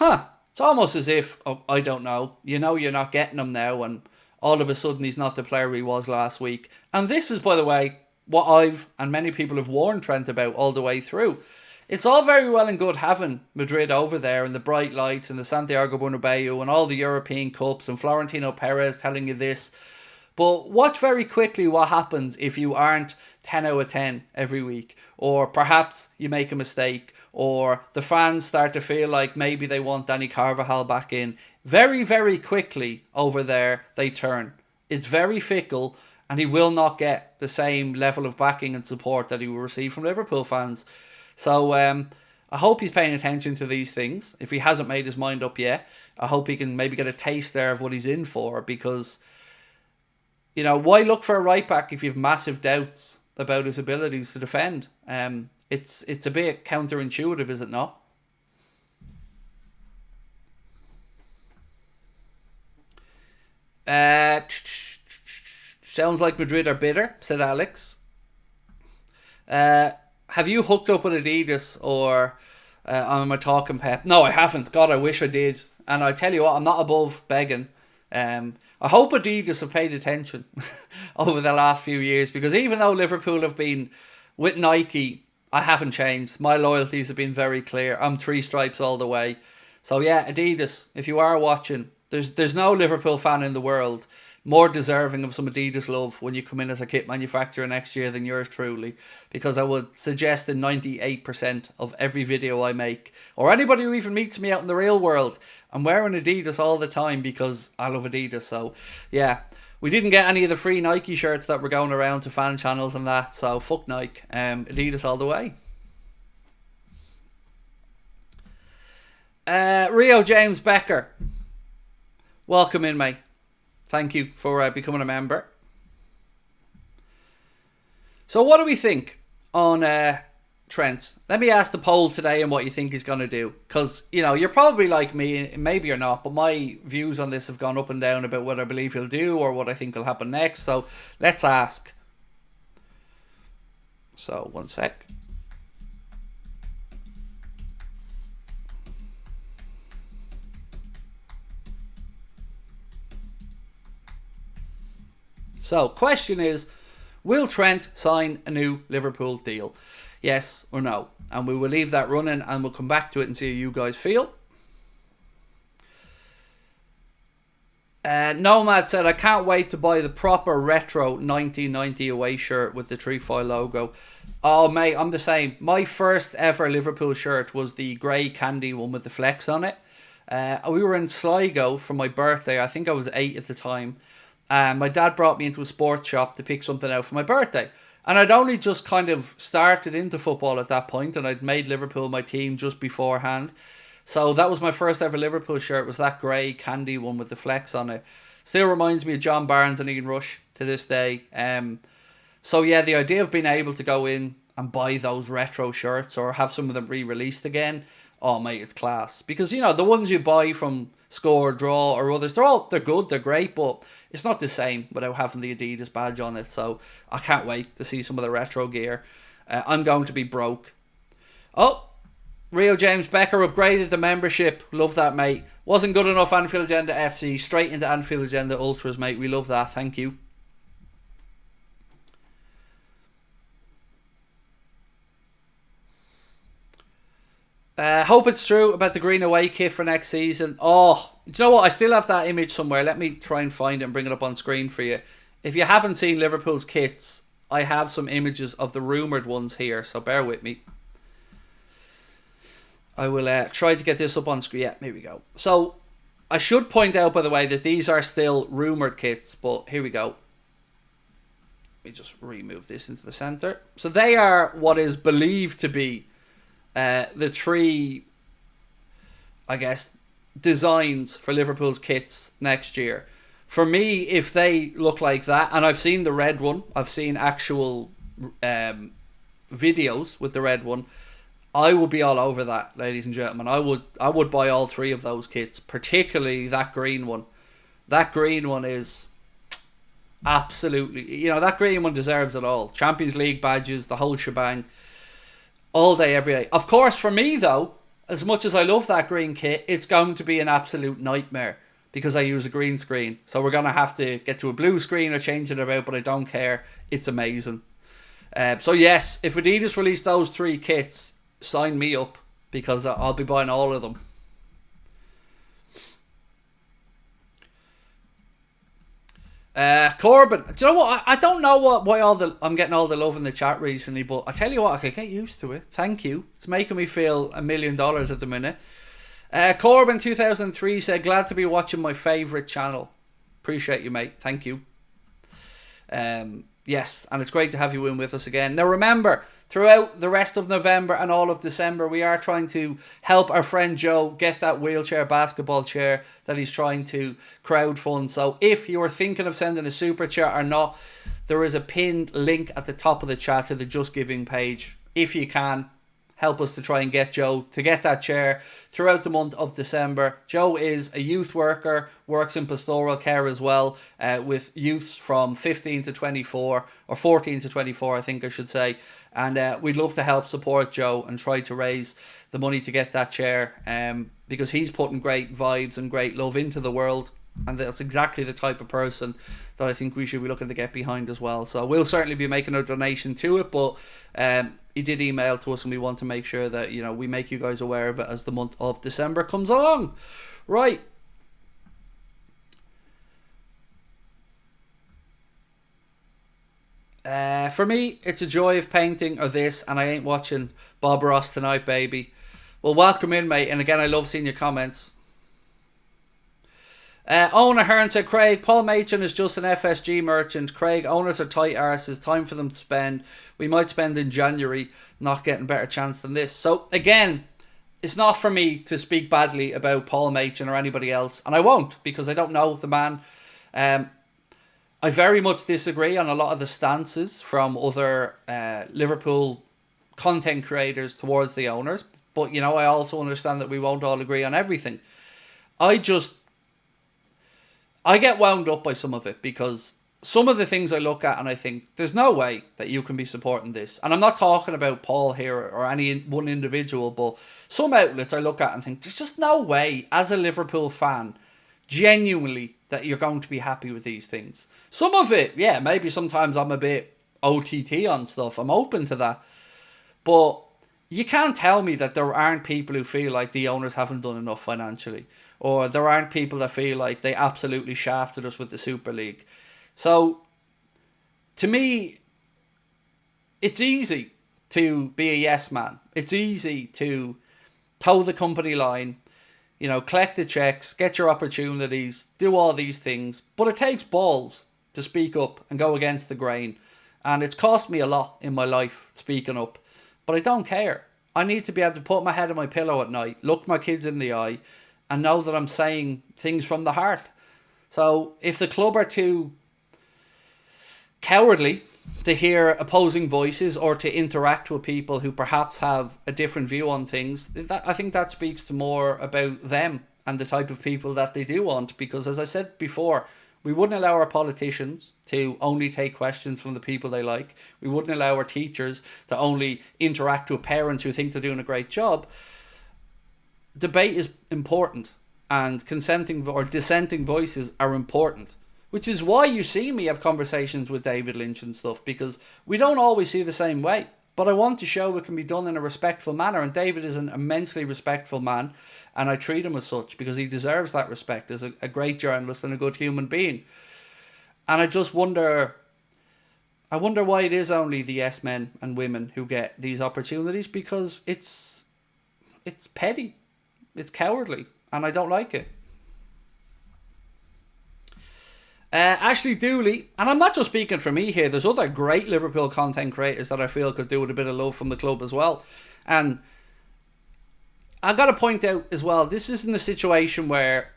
It's almost as if, I don't know, you're not getting him now, and all of a sudden he's not the player he was last week. And this is, by the way, what I've and many people have warned Trent about all the way through. It's all very well and good having Madrid over there and the bright lights and the Santiago Bernabeu and all the European Cups and Florentino Perez telling you this. But watch very quickly what happens if you aren't 10 out of 10 every week. Or perhaps you make a mistake. Or the fans start to feel like maybe they want Danny Carvajal back in. Very, very quickly over there they turn. It's very fickle, and he will not get the same level of backing and support that he will receive from Liverpool fans. So I hope he's paying attention to these things. If he hasn't made his mind up yet, I hope he can maybe get a taste there of what he's in for, because why look for a right back if you have massive doubts about his abilities to defend? It's a bit counterintuitive, is it not? Sounds like Madrid are bitter, said Alex. Have you hooked up with Adidas, or am I talking Pep? No, I haven't. God, I wish I did. And I tell you what, I'm not above begging. I hope Adidas have paid attention over the last few years, because even though Liverpool have been with Nike, I haven't changed. My loyalties have been very clear. I'm 3 stripes all the way. So yeah, Adidas, if you are watching, there's no Liverpool fan in the world more deserving of some Adidas love when you come in as a kit manufacturer next year than yours truly, because I would suggest in 98% of every video I make, or anybody who even meets me out in the real world, I'm wearing Adidas all the time because I love Adidas. So yeah, we didn't get any of the free Nike shirts that were going around to fan channels and that, so fuck Nike. Adidas all the way. Rio James Becker, welcome in, mate. Thank you for becoming a member. So what do we think on Trent? Let me ask the poll today and what you think he's going to do. Because, you're probably like me, maybe you're not, but my views on this have gone up and down about what I believe he'll do or what I think will happen next. So let's ask. So, one sec. So, question is, will Trent sign a new Liverpool deal? Yes or no? And we will leave that running and we'll come back to it and see how you guys feel. Nomad said, I can't wait to buy the proper retro 1990 away shirt with the trefoil logo. Oh, mate, I'm the same. My first ever Liverpool shirt was the grey candy one with the flex on it. We were in Sligo for my birthday. I think I was 8 at the time. My dad brought me into a sports shop to pick something out for my birthday. And I'd only just kind of started into football at that point, and I'd made Liverpool my team just beforehand. So that was my first ever Liverpool shirt, was that grey candy one with the flex on it. Still reminds me of John Barnes and Ian Rush to this day. So yeah, the idea of being able to go in and buy those retro shirts or have some of them re-released again, oh mate, it's class. Because, the ones you buy from Score, Draw or others, they're good, they're great, but it's not the same without having the Adidas badge on it. So I can't wait to see some of the retro gear. I'm going to be broke. Oh, Rio James Becker upgraded the membership. Love that, mate. Wasn't good enough Anfield Agenda FC. Straight into Anfield Agenda Ultras, mate. We love that. Thank you. Hope it's true about the green away kit for next season. Oh, do you know what? I still have that image somewhere. Let me try and find it and bring it up on screen for you. If you haven't seen Liverpool's kits, I have some images of the rumoured ones here, so bear with me. I will try to get this up on screen. Yeah, here we go. So, I should point out, by the way, that these are still rumoured kits, but here we go. Let me just remove this into the centre. So they are what is believed to be the 3, I guess, designs for Liverpool's kits next year. For me, if they look like that, and I've seen the red one, I've seen actual videos with the red one, I would be all over that, ladies and gentlemen. I would buy all 3 of those kits, particularly that green one. That green one is absolutely, that green one deserves it all. Champions League badges, the whole shebang, all day, every day. Of course, for me though, as much as I love that green kit, it's going to be an absolute nightmare because I use a green screen. So we're going to have to get to a blue screen or change it about, but I don't care. It's amazing. So yes, if Adidas release those 3 kits, sign me up because I'll be buying all of them. Corbin, do you know what? I don't know why I'm getting all the love in the chat recently, but I tell you what, I could get used to it. Thank you. It's making me feel $1 million at the minute. Corbin 2003 said, glad to be watching my favourite channel. Appreciate you, mate. Thank you. Yes, and it's great to have you in with us again. Now remember, throughout the rest of November and all of December, we are trying to help our friend Joe get that wheelchair basketball chair that he's trying to crowdfund. So if you are thinking of sending a super chat or not, there is a pinned link at the top of the chat to the Just Giving page. If you can, help us to try and get Joe to get that chair throughout the month of December. Joe is a youth worker, works in pastoral care as well, with youths from 15 to 24, or 14 to 24, I think I should say. And we'd love to help support Joe and try to raise the money to get that chair, because he's putting great vibes and great love into the world. And that's exactly the type of person that I think we should be looking to get behind as well. So we'll certainly be making a donation to it, but he did email to us and we want to make sure that, we make you guys aware of it as the month of December comes along. Right. For me, it's a joy of painting or this, and I ain't watching Bob Ross tonight, baby. Well, welcome in, mate. And again, I love seeing your comments. Owen Ahern said, Craig, Paul Machin is just an FSG merchant. Craig, owners are tight arses. Time for them to spend. We might spend in January, not getting a better chance than this. So, again, it's not for me to speak badly about Paul Machin or anybody else. And I won't, because I don't know the man. I very much disagree on a lot of the stances from other Liverpool content creators towards the owners. But, I also understand that we won't all agree on everything. I get wound up by some of it, because some of the things I look at and I think, there's no way that you can be supporting this. And I'm not talking about Paul here or any one individual, but some outlets I look at and think, there's just no way, as a Liverpool fan, genuinely, that you're going to be happy with these things. Some of it, yeah, maybe sometimes I'm a bit OTT on stuff. I'm open to that. But you can't tell me that there aren't people who feel like the owners haven't done enough financially. Or there aren't people that feel like they absolutely shafted us with the Super League. So, to me, it's easy to be a yes man. It's easy to toe the company line, collect the checks, get your opportunities, do all these things. But it takes balls to speak up and go against the grain. And it's cost me a lot in my life speaking up. But I don't care. I need to be able to put my head on my pillow at night, look my kids in the eye, and know that I'm saying things from the heart. So if the club are too cowardly to hear opposing voices or to interact with people who perhaps have a different view on things, I think that speaks to more about them and the type of people that they do want. Because as I said before, we wouldn't allow our politicians to only take questions from the people they like. We wouldn't allow our teachers to only interact with parents who think they're doing a great job. Debate is important, and consenting or dissenting voices are important, which is why you see me have conversations with David Lynch and stuff, because we don't always see the same way. But I want to show it can be done in a respectful manner, and David is an immensely respectful man, and I treat him as such because he deserves that respect as a great journalist and a good human being. And I just wonder why it is only the yes men and women who get these opportunities, because it's petty. It's cowardly, and I don't like it. Ashley Dooley, and I'm not just speaking for me here, there's other great Liverpool content creators that I feel could do with a bit of love from the club as well. And I've got to point out as well, this isn't a situation where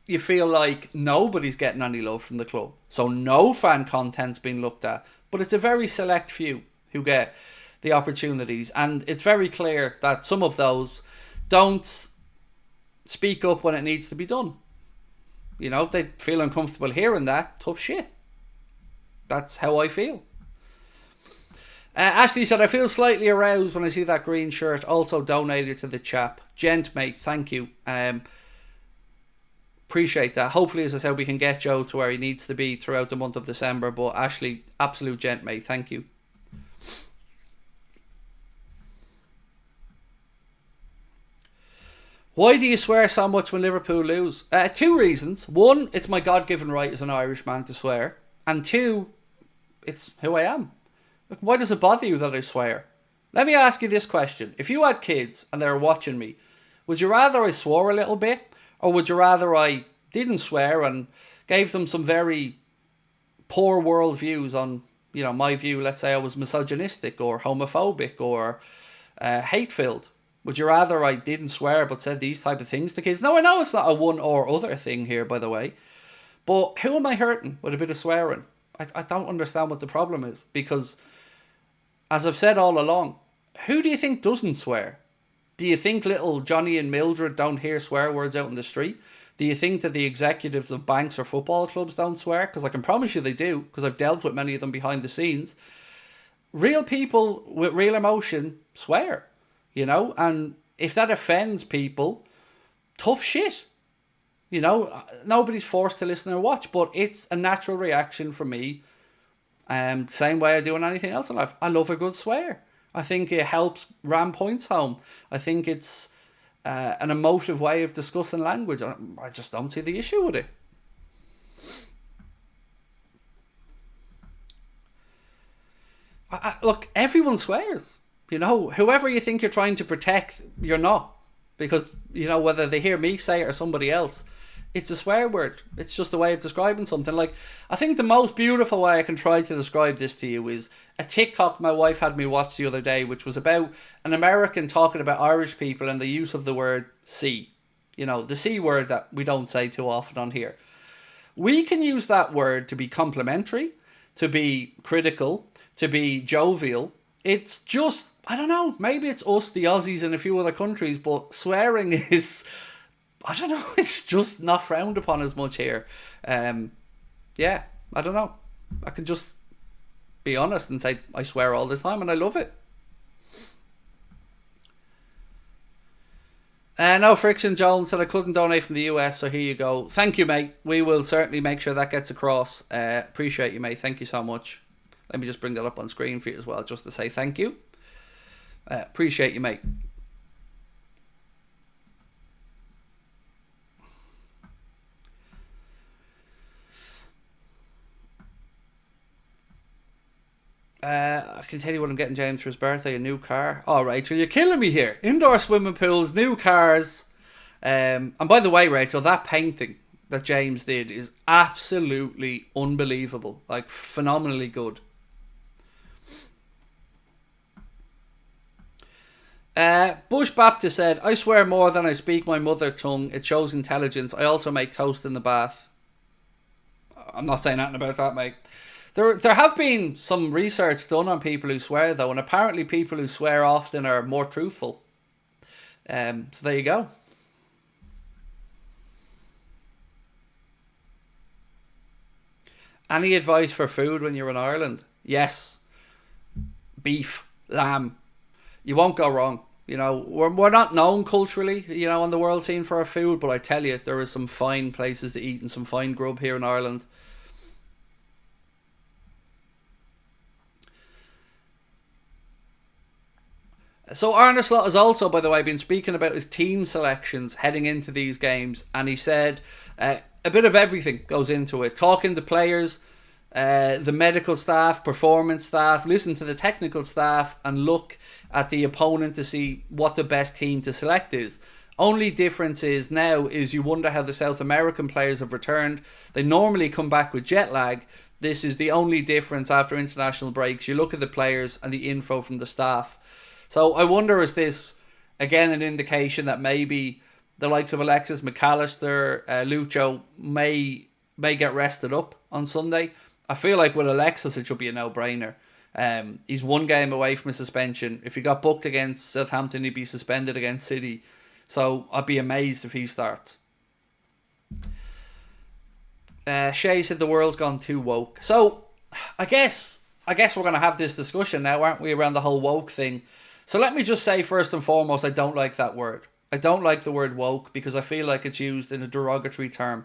you feel like nobody's getting any love from the club. So no fan content's being looked at. But it's a very select few who get the opportunities. And it's very clear that some of those don't speak up when it needs to be done. You know, if they feel uncomfortable hearing that, tough shit. That's how I feel. Ashley said, I feel slightly aroused when I see that green shirt. Also donated to the chap. Gent, mate, thank you. Appreciate that. Hopefully, as I said, we can get Joe to where he needs to be throughout the month of December. But Ashley, absolute gent, mate. Thank you. Why do you swear so much when Liverpool lose? 2 reasons. 1, it's my God-given right as an Irishman to swear. And 2, it's who I am. Look, why does it bother you that I swear? Let me ask you this question. If you had kids and they were watching me, would you rather I swore a little bit? Or would you rather I didn't swear and gave them some very poor world views on, you know, my view, let's say I was misogynistic or homophobic or hate-filled? Would you rather I didn't swear but said these type of things to kids? Now, I know it's not a one or other thing here, by the way. But who am I hurting with a bit of swearing? I don't understand what the problem is. Because, as I've said all along, who do you think doesn't swear? Do you think little Johnny and Mildred don't hear swear words out in the street? Do you think that the executives of banks or football clubs don't swear? Because I can promise you they do, because I've dealt with many of them behind the scenes. Real people with real emotion swear, you know? And if that offends people, tough shit. You know, nobody's forced to listen or watch, but it's a natural reaction for me. Same way I do on anything else in life. I love a good swear. I think it helps ram points home. I think it's an emotive way of discussing language. I just don't see the issue with it. Look, everyone swears. You know, whoever you think you're trying to protect, you're not. Because, you know, whether they hear me say it or somebody else, it's a swear word. It's just a way of describing something. Like, I think the most beautiful way I can try to describe this to you is a TikTok my wife had me watch the other day, which was about an American talking about Irish people and the use of the word C. You know, the C word that we don't say too often on here. We can use that word to be complimentary, to be critical, to be jovial. It's just, I don't know, maybe it's us, the Aussies and a few other countries, but swearing is, I don't know, it's just not frowned upon as much here. Yeah, I don't know. I can just be honest and say I swear all the time and I love it. No Friction Jones said I couldn't donate from the US, so here you go. Thank you, mate. We will certainly make sure that gets across. Appreciate you, mate. Thank you so much. Let me just bring that up on screen for you as well, just to say thank you. Appreciate you, mate. I can tell you what I'm getting James for his birthday, a new car. Alright, you're killing me here. Indoor swimming pools, new cars. And by the way, Rachel, that painting that James did is absolutely unbelievable. Like, phenomenally good. Bush Baptist said, I swear more than I speak my mother tongue. It shows intelligence. I also make toast in the bath. I'm not saying nothing about that, mate. There have been some research done on people who swear, though, and apparently people who swear often are more truthful. So there you go. Any advice for food when you're in Ireland? Yes. Beef, lamb. You won't go wrong. You know, we're not known culturally, you know, on the world scene for our food, but I tell you, there are some fine places to eat and some fine grub here in Ireland. So Arne Slot has also, by the way, been speaking about his team selections heading into these games, and he said a bit of everything goes into it. Talking to players, the medical staff, performance staff, listen to the technical staff, and look at the opponent to see what the best team to select is. Only difference is now is you wonder how the South American players have returned. They normally come back with jet lag. This is the only difference after international breaks. You look at the players and the info from the staff. So I wonder, is this again an indication that maybe the likes of Alexis McAllister, Lucho may get rested up on Sunday? I feel like with Alexis it should be a no-brainer. He's one game away from a suspension. If he got booked against Southampton, he'd be suspended against City. So I'd be amazed if he starts. Shay said the world's gone too woke. So I guess we're going to have this discussion now, aren't we, around the whole woke thing. So let me just say first and foremost, I don't like that word. I don't like the word woke because I feel like it's used in a derogatory term.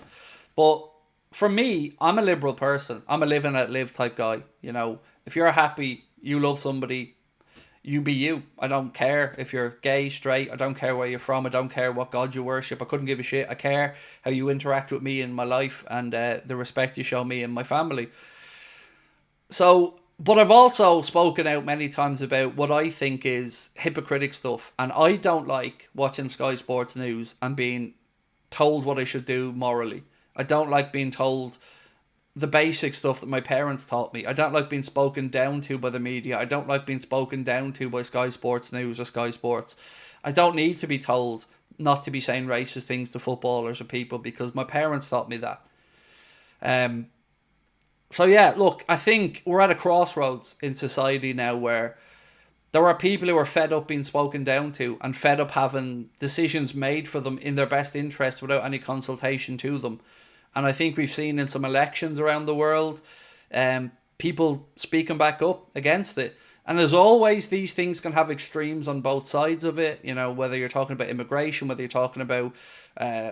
But for me, I'm a liberal person. I'm a live and let live type guy. You know, if you're happy, you love somebody, you be you. I don't care if you're gay, straight. I don't care where you're from. I don't care what God you worship. I couldn't give a shit. I care how you interact with me in my life and the respect you show me and my family. So, but I've also spoken out many times about what I think is hypocritic stuff. And I don't like watching Sky Sports News and being told what I should do morally. I don't like being told the basic stuff that my parents taught me. I don't like being spoken down to by the media. I don't like being spoken down to by Sky Sports News or Sky Sports. I don't need to be told not to be saying racist things to footballers or people because my parents taught me that. So yeah, look, I think we're at a crossroads in society now where there are people who are fed up being spoken down to and fed up having decisions made for them in their best interest without any consultation to them. And I think we've seen in some elections around the world, people speaking back up against it. And as always, these things can have extremes on both sides of it. You know, whether you're talking about immigration, whether you're talking about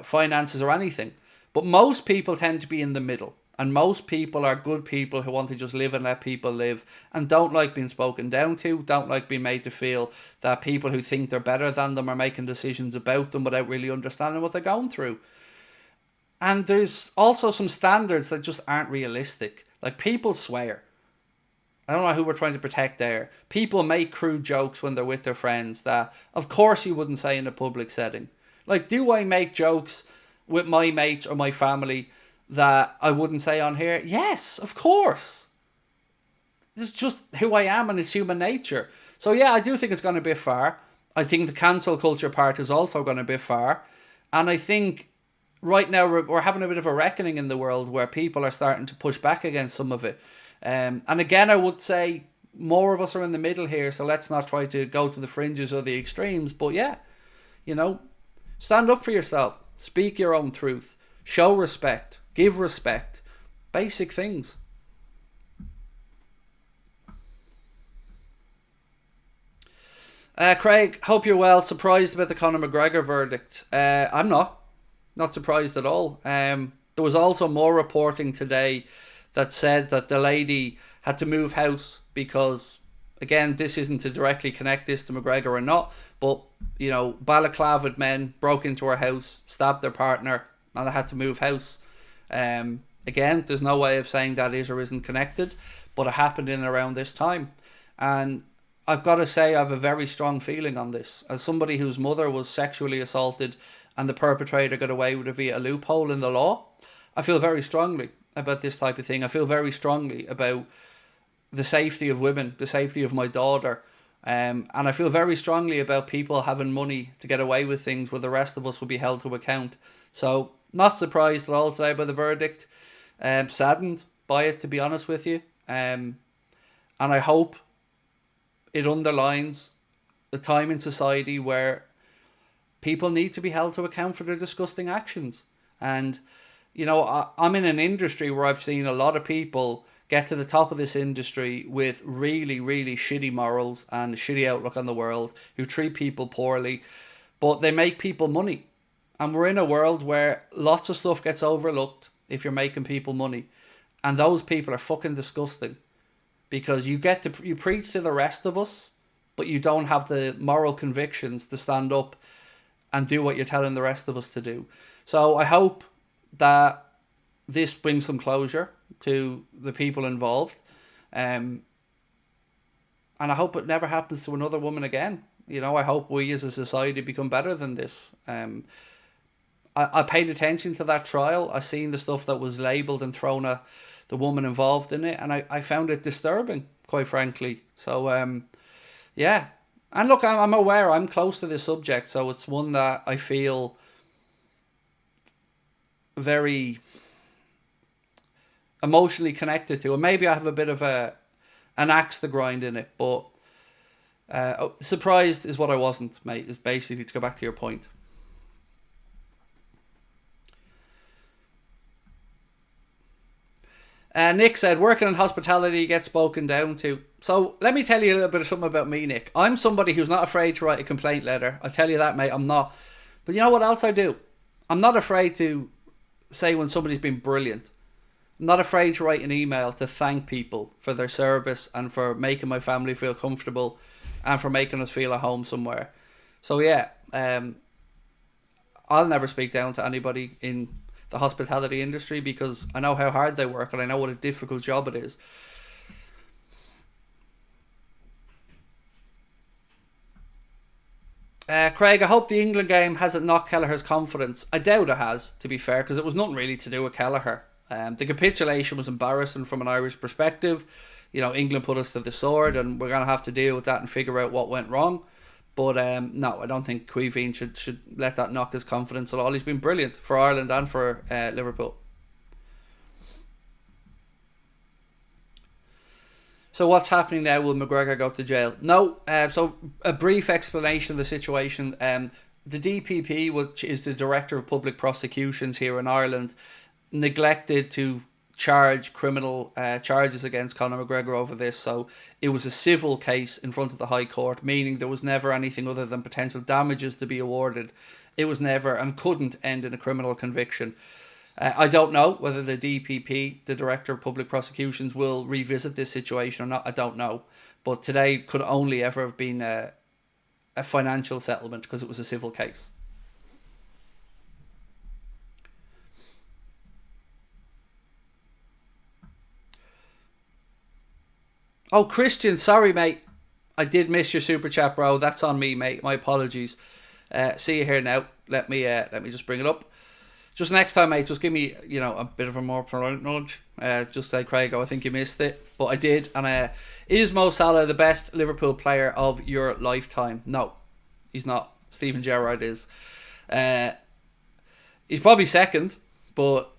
finances or anything. But most people tend to be in the middle. And most people are good people who want to just live and let people live and don't like being spoken down to, don't like being made to feel that people who think they're better than them are making decisions about them without really understanding what they're going through. And there's also some standards that just aren't realistic. Like, people swear. I don't know who we're trying to protect there. People make crude jokes when they're with their friends that, of course, you wouldn't say in a public setting. Like, do I make jokes with my mates or my family that I wouldn't say on here? Yes, of course. This is just who I am and it's human nature. So yeah, I do think it's going a bit far. I think the cancel culture part is also going a bit far. And I think right now we're having a bit of a reckoning in the world where people are starting to push back against some of it. And again, I would say more of us are in the middle here, so let's not try to go to the fringes or the extremes. But yeah, you know, stand up for yourself. Speak your own truth. Show respect. Give respect. Basic things. Craig, hope you're well. Surprised about the Conor McGregor verdict? I'm not. Not surprised at all. There was also more reporting today that said that the lady had to move house because, again, this isn't to directly connect this to McGregor or not, but, you know, balaclavaed men broke into her house, stabbed their partner, and they had to move house. Again, there's no way of saying that is or isn't connected, but it happened in and around this time. And I've got to say I have a very strong feeling on this. As somebody whose mother was sexually assaulted and the perpetrator got away with it via a loophole in the law, I feel very strongly about this type of thing. I feel very strongly about the safety of women, the safety of my daughter. And I feel very strongly about people having money to get away with things where the rest of us will be held to account. So, not surprised at all today by the verdict. Saddened by it, to be honest with you. And I hope it underlines the time in society where people need to be held to account for their disgusting actions. And, you know, I'm in an industry where I've seen a lot of people get to the top of this industry with really, really shitty morals and shitty outlook on the world, who treat people poorly, but they make people money. And we're in a world where lots of stuff gets overlooked if you're making people money. And those people are fucking disgusting. Because you preach to the rest of us, but you don't have the moral convictions to stand up and do what you're telling the rest of us to do. So I hope that this brings some closure to the people involved. And I hope it never happens to another woman again. I hope we as a society become better than this. I paid attention to that trial. I seen the stuff that was labelled and thrown at the woman involved in it, and I found it disturbing, quite frankly. So, yeah. And look, I'm aware, I'm close to this subject, so it's one that I feel very emotionally connected to. And maybe I have a bit of an axe to grind in it, but surprised is what I wasn't, mate, is basically to go back to your point. Nick said, working in hospitality gets spoken down to. So let me tell you a little bit of something about me, Nick. I'm somebody who's not afraid to write a complaint letter. I tell you that, mate, I'm not. But you know what else I do? I'm not afraid to say when somebody's been brilliant. I'm not afraid to write an email to thank people for their service and for making my family feel comfortable and for making us feel at home somewhere. So yeah, I'll never speak down to anybody in the hospitality industry because I know how hard they work and I know what a difficult job it is. Craig, I hope the England game hasn't knocked Kelleher's confidence. I doubt it has, to be fair, because it was nothing really to do with Kelleher. The capitulation was embarrassing from an Irish perspective. England put us to the sword and we're going to have to deal with that and figure out what went wrong. But no, I don't think Caoimhín should let that knock his confidence at all. He's been brilliant for Ireland and for Liverpool. So what's happening now? Will McGregor go to jail? No. So a brief explanation of the situation. The DPP, which is the Director of Public Prosecutions here in Ireland, neglected to charge criminal charges against Conor McGregor over this. So it was a civil case in front of the High Court, meaning there was never anything other than potential damages to be awarded. It was never and couldn't end in a criminal conviction. I don't know whether the DPP, the Director of Public Prosecutions, will revisit this situation or not. I don't know. But today could only ever have been a financial settlement because it was a civil case. Oh, Christian, sorry, mate. I did miss your super chat, bro. That's on me, mate. My apologies. See you here now. Let me just bring it up. Just next time, mate, just give me, a bit of a more prolonged nudge. Just say, Craig, I think you missed it. But I did. And is Mo Salah the best Liverpool player of your lifetime? No, he's not. Steven Gerrard is. He's probably second, but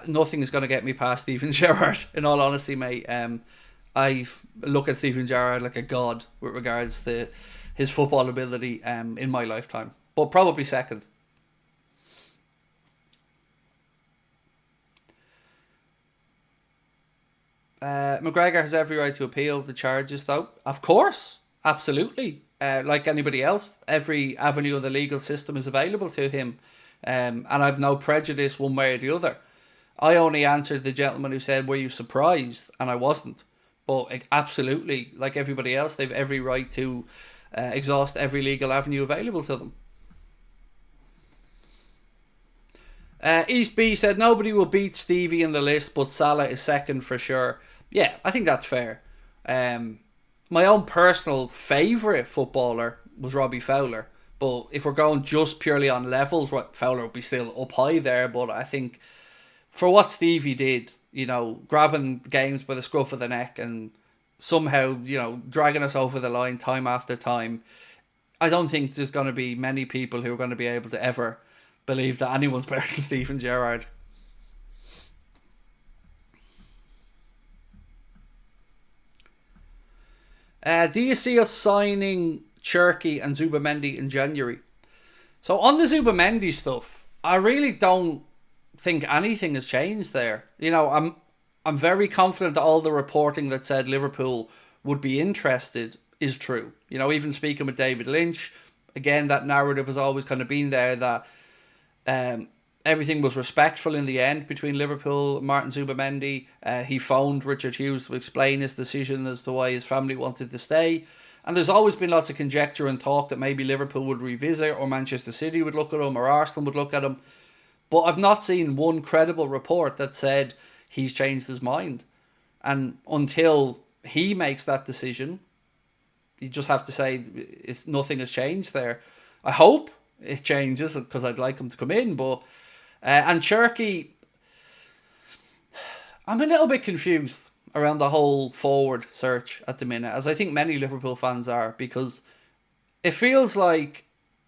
nothing is going to get me past Steven Gerrard, in all honesty, mate. I look at Steven Gerrard like a god with regards to his football ability in my lifetime. But probably second. McGregor has every right to appeal the charges, though. Of course. Absolutely. Like anybody else, every avenue of the legal system is available to him. And I've no prejudice one way or the other. I only answered the gentleman who said, were you surprised? And I wasn't. But absolutely, like everybody else, they've every right to exhaust every legal avenue available to them. East B said, nobody will beat Stevie in the list, but Salah is second for sure. Yeah, I think that's fair. My own personal favourite footballer was Robbie Fowler. But if we're going just purely on levels, Fowler would be still up high there. But I think for what Stevie did, grabbing games by the scruff of the neck and somehow, dragging us over the line time after time, I don't think there's going to be many people who are going to be able to ever believe that anyone's better than Steven Gerrard. Do you see us signing Cherky and Zubamendi in January? So on the Zubamendi stuff, I really don't think anything has changed there. I'm very confident that all the reporting that said Liverpool would be interested is true. Even speaking with David Lynch, again, that narrative has always kind of been there that everything was respectful in the end between Liverpool and Martin Zubamendi. He phoned Richard Hughes to explain his decision as to why his family wanted to stay. And there's always been lots of conjecture and talk that maybe Liverpool would revisit, or Manchester City would look at him, or Arsenal would look at him. But I've not seen one credible report that said he's changed his mind. And until he makes that decision, you just have to say nothing has changed there. I hope it changes because I'd like him to come in, but and Cherky, I'm a little bit confused around the whole forward search at the minute, as I think many Liverpool fans are, because it feels like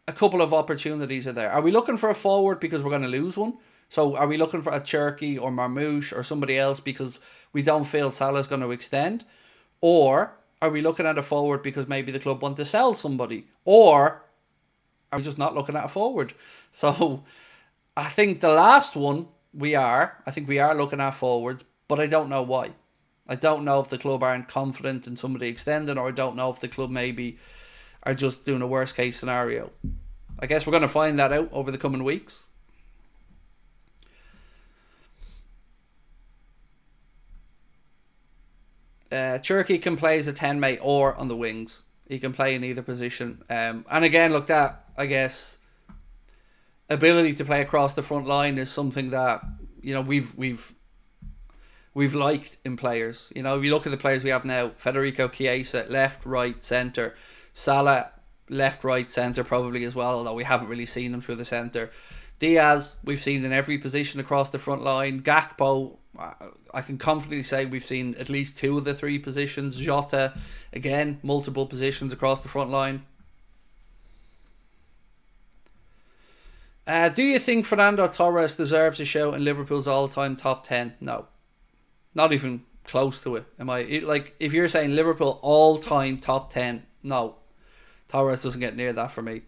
a couple of opportunities are there. Are we looking for a forward because we're going to lose one? So are we looking for a Cherky or Marmoush or somebody else because we don't feel Salah's going to extend? Or are we looking at a forward because maybe the club want to sell somebody? Or are we just not looking at a forward? So I think the last one I think we are looking at forwards, but I don't know why. I don't know if the club aren't confident in somebody extending, or I don't know if the club maybe are just doing a worst case scenario. I guess we're going to find that out over the coming weeks. Cherky can play as a 10 mate or on the wings. He can play in either position. And again, look, that, I guess, ability to play across the front line is something that, you know, we've liked in players. You know, if you look at the players we have now, Federico Chiesa, left, right, centre. Salah, left, right, centre probably as well, although we haven't really seen him through the centre. Diaz, we've seen in every position across the front line. Gakpo, I can confidently say we've seen at least 2 of the 3 positions. Jota, again, multiple positions across the front line. Do you think Fernando Torres deserves a shout in Liverpool's all-time top 10? No. Not even close to it. If you're saying Liverpool all-time top 10, no. Torres doesn't get near that for me.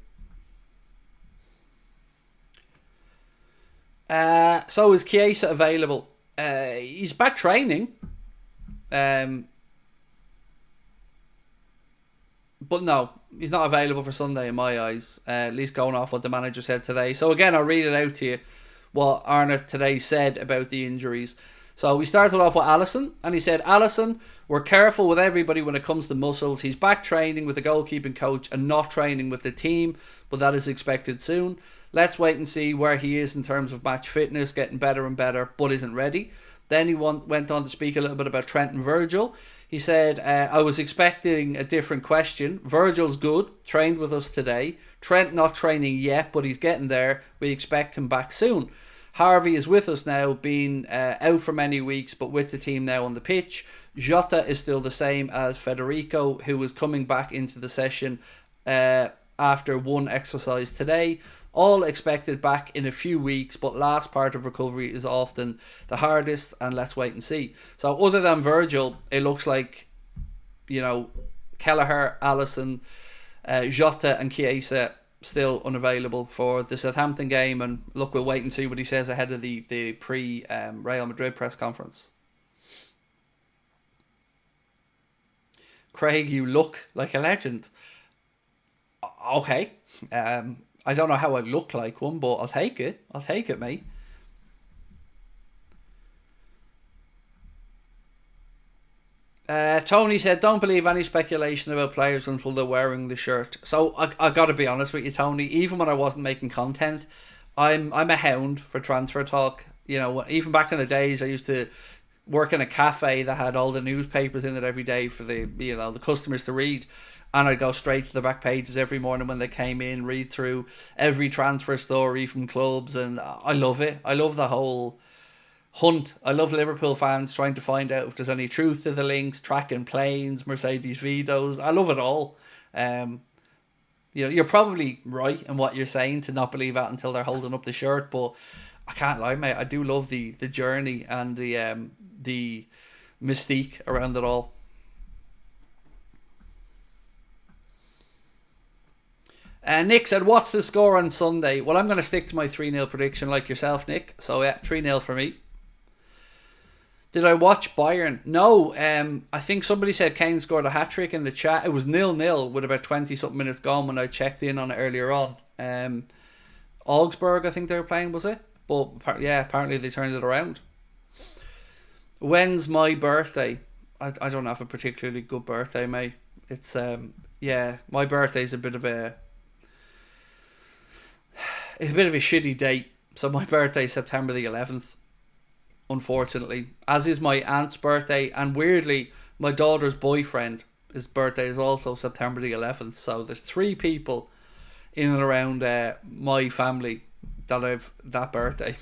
So is Chiesa available? He's back training. But no, he's not available for Sunday in my eyes. At least going off what the manager said today. So again, I'll read it out to you what Arnott today said about the injuries. So we started off with Alisson, and he said, Alisson, we're careful with everybody when it comes to muscles. He's back training with the goalkeeping coach and not training with the team, but that is expected soon. Let's wait and see where he is in terms of match fitness, getting better and better, but isn't ready. Then he went on to speak a little bit about Trent and Virgil. He said, I was expecting a different question. Virgil's good, trained with us today. Trent not training yet, but he's getting there. We expect him back soon. Harvey is with us now, being out for many weeks, but with the team now on the pitch. Jota is still the same as Federico, who is coming back into the session after one exercise today. All expected back in a few weeks, but last part of recovery is often the hardest, and let's wait and see. So other than Virgil, it looks like, you know, Kelleher, Alisson, Jota and Chiesa still unavailable for the Southampton game, and look, we'll wait and see what he says ahead of the pre-Real Madrid press conference. Craig, you look like a legend. Okay. I don't know how I look like one, but I'll take it. I'll take it, mate. Tony said, don't believe any speculation about players until they're wearing the shirt. So I got to be honest with you, Tony. Even when I wasn't making content, I'm a hound for transfer talk. You know, even back in the days, I used to work in a cafe that had all the newspapers in it every day for the customers to read. And I'd go straight to the back pages every morning when they came in, read through every transfer story from clubs, and I love it. I love the whole hunt. I love Liverpool fans trying to find out if there's any truth to the links, tracking planes, Mercedes Vitos. I love it all. You're probably right in what you're saying to not believe that until they're holding up the shirt, but I can't lie, mate. I do love the journey and the mystique around it all. Nick said, what's the score on Sunday? Well, I'm going to stick to my 3-0 prediction like yourself, Nick. So, yeah, 3-0 for me. Did I watch Bayern? No. I think somebody said Kane scored a hat-trick in the chat. It was 0-0 with about 20-something minutes gone when I checked in on it earlier on. Augsburg, I think they were playing, was it? But, yeah, apparently they turned it around. When's my birthday? I don't have a particularly good birthday, mate. It's, my birthday's a bit of a shitty date. So my birthday is September the 11th, unfortunately, as is my aunt's birthday, and weirdly my daughter's boyfriend his birthday is also September the 11th. So there's 3 people in and around my family that have that birthday.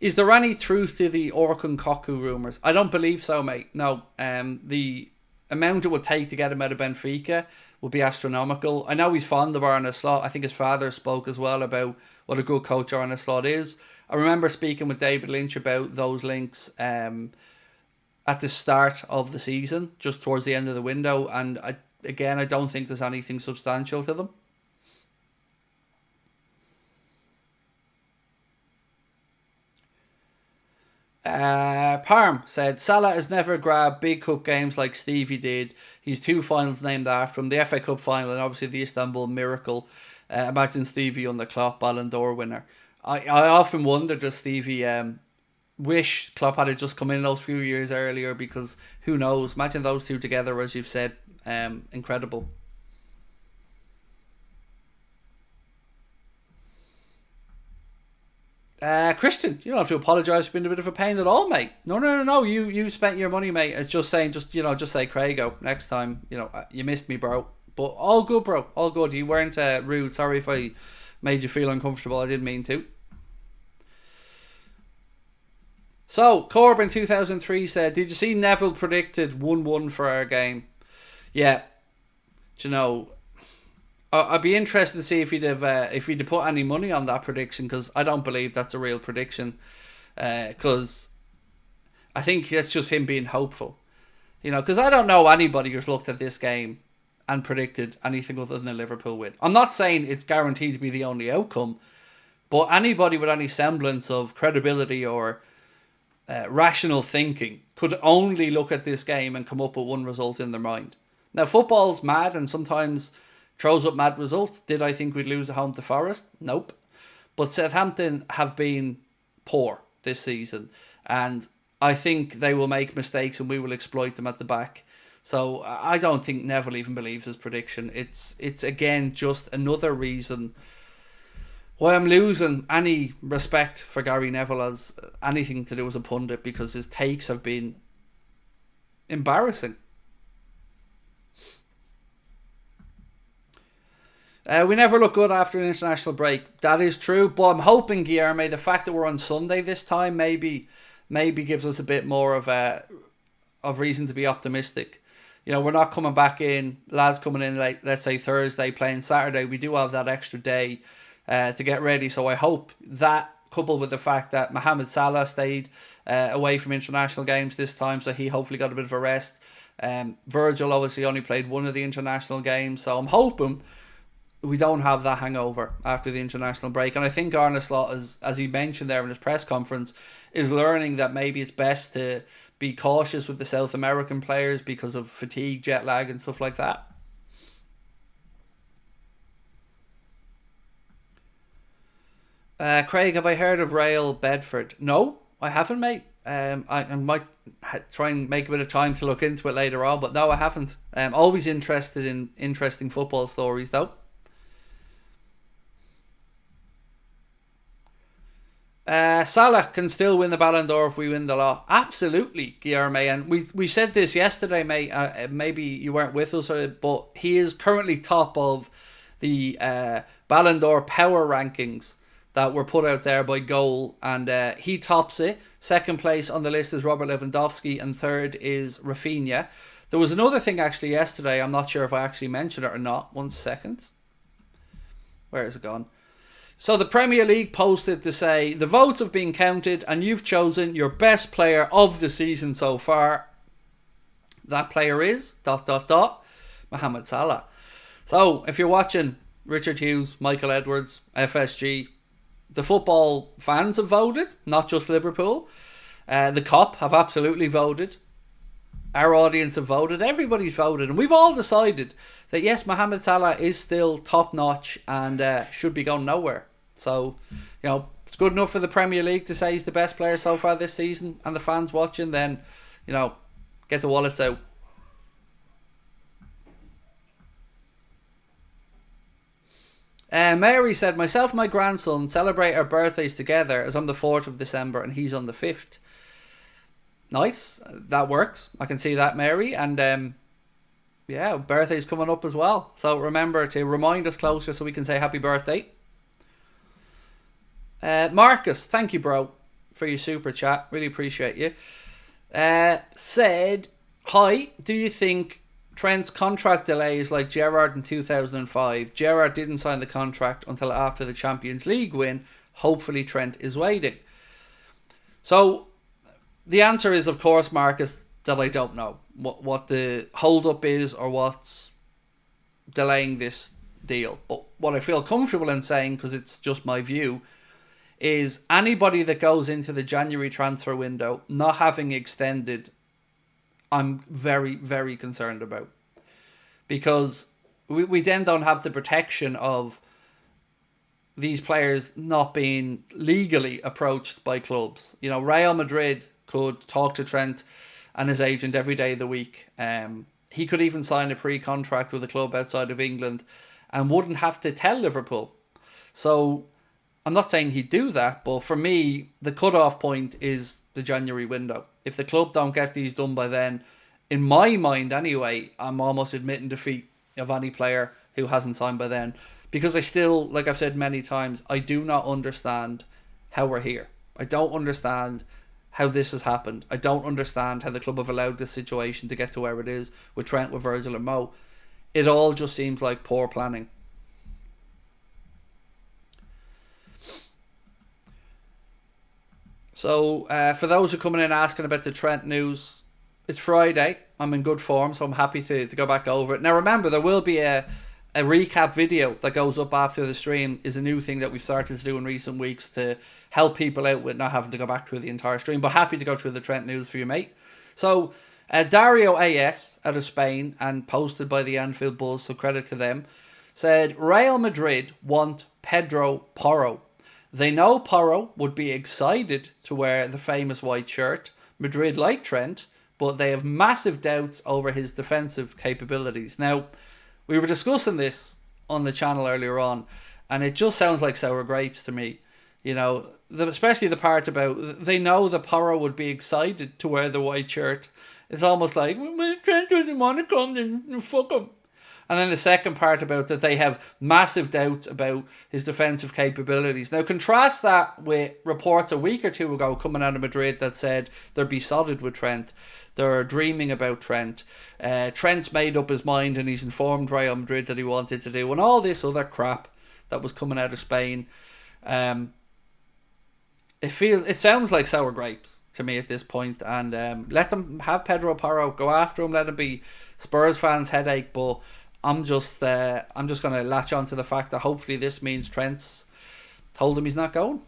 Is there any truth to the Orkun Koku rumours? I don't believe so, mate. No. The amount it would take to get him out of Benfica would be astronomical. I know he's fond of Arne Slot. I think his father spoke as well about what a good coach Arne Slot is. I remember speaking with David Lynch about those links at the start of the season, just towards the end of the window. And I don't think there's anything substantial to them. Parm said, Salah has never grabbed big cup games like Stevie did. He's 2 finals named after him, the FA Cup final and obviously the Istanbul Miracle. Imagine Stevie on the Klopp Ballon d'Or winner. I often wonder, does Stevie wish Klopp had just come in those few years earlier, because who knows, imagine those two together, as you've said. Incredible. Christian, you don't have to apologise for being a bit of a pain at all, mate. No. You spent your money, mate. It's just saying, just say Craigo next time. You missed me, bro. But all good, bro. All good. You weren't rude. Sorry if I made you feel uncomfortable. I didn't mean to. So, Corbin 2003 said, did you see Neville predicted 1-1 for our game? Yeah. Do you know, I'd be interested to see if he'd have put any money on that prediction, because I don't believe that's a real prediction. Because I think that's just him being hopeful. Because I don't know anybody who's looked at this game and predicted anything other than a Liverpool win. I'm not saying it's guaranteed to be the only outcome, but anybody with any semblance of credibility or rational thinking could only look at this game and come up with one result in their mind. Now, football's mad and sometimes throws up mad results. Did I think we'd lose at home to Forest? Nope. But Southampton have been poor this season, and I think they will make mistakes and we will exploit them at the back. So I don't think Neville even believes his prediction. It's again just another reason why I'm losing any respect for Gary Neville as anything to do as a pundit, because his takes have been embarrassing. We never look good after an international break. That is true, but I'm hoping, Guilherme, the fact that we're on Sunday this time maybe gives us a bit more of reason to be optimistic. We're not coming back in, lads coming in like, let's say Thursday, playing Saturday. We do have that extra day to get ready, so I hope that, coupled with the fact that Mohamed Salah stayed away from international games this time, so he hopefully got a bit of a rest. Virgil obviously only played one of the international games, so I'm hoping we don't have that hangover after the international break. And I think Arne Slot, as he mentioned there in his press conference, is learning that maybe it's best to be cautious with the South American players because of fatigue, jet lag and stuff like that. Craig, have I heard of Real Bedford? No, I haven't, mate. I might try and make a bit of time to look into it later on, but no, I haven't. I'm always interested in interesting football stories, though. Salah can still win the Ballon d'Or if we win the lot. Absolutely, Guilherme. And we said this yesterday, mate. Maybe you weren't with us, but he is currently top of the Ballon d'Or power rankings that were put out there by Goal, and he tops it. Second place on the list is Robert Lewandowski, and third is Rafinha. There was another thing actually yesterday. I'm not sure if I actually mentioned it or not. 1 second. Where is it gone? So the Premier League posted to say, the votes have been counted and you've chosen your best player of the season so far. That player is ... Mohamed Salah. So if you're watching, Richard Hughes, Michael Edwards, FSG, the football fans have voted, not just Liverpool. The COP have absolutely voted. Our audience have voted. Everybody's voted. And we've all decided that yes, Mohamed Salah is still top notch and should be going nowhere. So, it's good enough for the Premier League to say he's the best player so far this season, and the fans watching, then, get the wallets out. Mary said, myself and my grandson celebrate our birthdays together, as I'm the 4th of December and he's on the 5th. Nice. That works. I can see that, Mary. And yeah, birthday's coming up as well. So remember to remind us closer so we can say happy birthday. Marcus, thank you, bro, for your super chat. Really appreciate you. Said, hi, do you think Trent's contract delay is like Gerrard in 2005? Gerrard didn't sign the contract until after the Champions League win. Hopefully Trent is waiting. So the answer is, of course, Marcus, that I don't know what the hold up is or what's delaying this deal. But what I feel comfortable in saying, because it's just my view, is anybody that goes into the January transfer window not having extended, I'm very, very concerned about. Because we then don't have the protection of these players not being legally approached by clubs. You know, Real Madrid could talk to Trent and his agent every day of the week. He could even sign a pre-contract with a club outside of England and wouldn't have to tell Liverpool. So I'm not saying he'd do that, but for me, the cut-off point is the January window. If the club don't get these done by then, in my mind anyway, I'm almost admitting defeat of any player who hasn't signed by then. Because I still, like I've said many times, I do not understand how we're here. I don't understand how this has happened. I don't understand how the club have allowed this situation to get to where it is with Trent, with Virgil and Mo. It all just seems like poor planning. So, for those who are coming in asking about the Trent news, it's Friday. I'm in good form, so I'm happy to go back over it. Now, remember, there will be a recap video that goes up after the stream. Is a new thing that we've started to do in recent weeks to help people out with not having to go back through the entire stream. But happy to go through the Trent news for you, mate. So, Dario AS out of Spain, and posted by the Anfield Buzz, so credit to them, said, Real Madrid want Pedro Porro. They know Porro would be excited to wear the famous white shirt. Madrid like Trent, but they have massive doubts over his defensive capabilities. Now, we were discussing this on the channel earlier on, and it just sounds like sour grapes to me. You know, especially the part about they know that Porro would be excited to wear the white shirt. It's almost like, well, Trent doesn't want to come, then fuck him. And then the second part about that they have massive doubts about his defensive capabilities. Now, contrast that with reports a week or two ago coming out of Madrid that said they're besotted with Trent. They're dreaming about Trent. Trent's made up his mind and he's informed Real Madrid that he wanted to do. And all this other crap that was coming out of Spain. It sounds like sour grapes to me at this point. And let them have Pedro Porro. Go after him. Let him be Spurs fans' headache. But I'm just going to latch on to the fact that hopefully this means Trent's told him he's not going.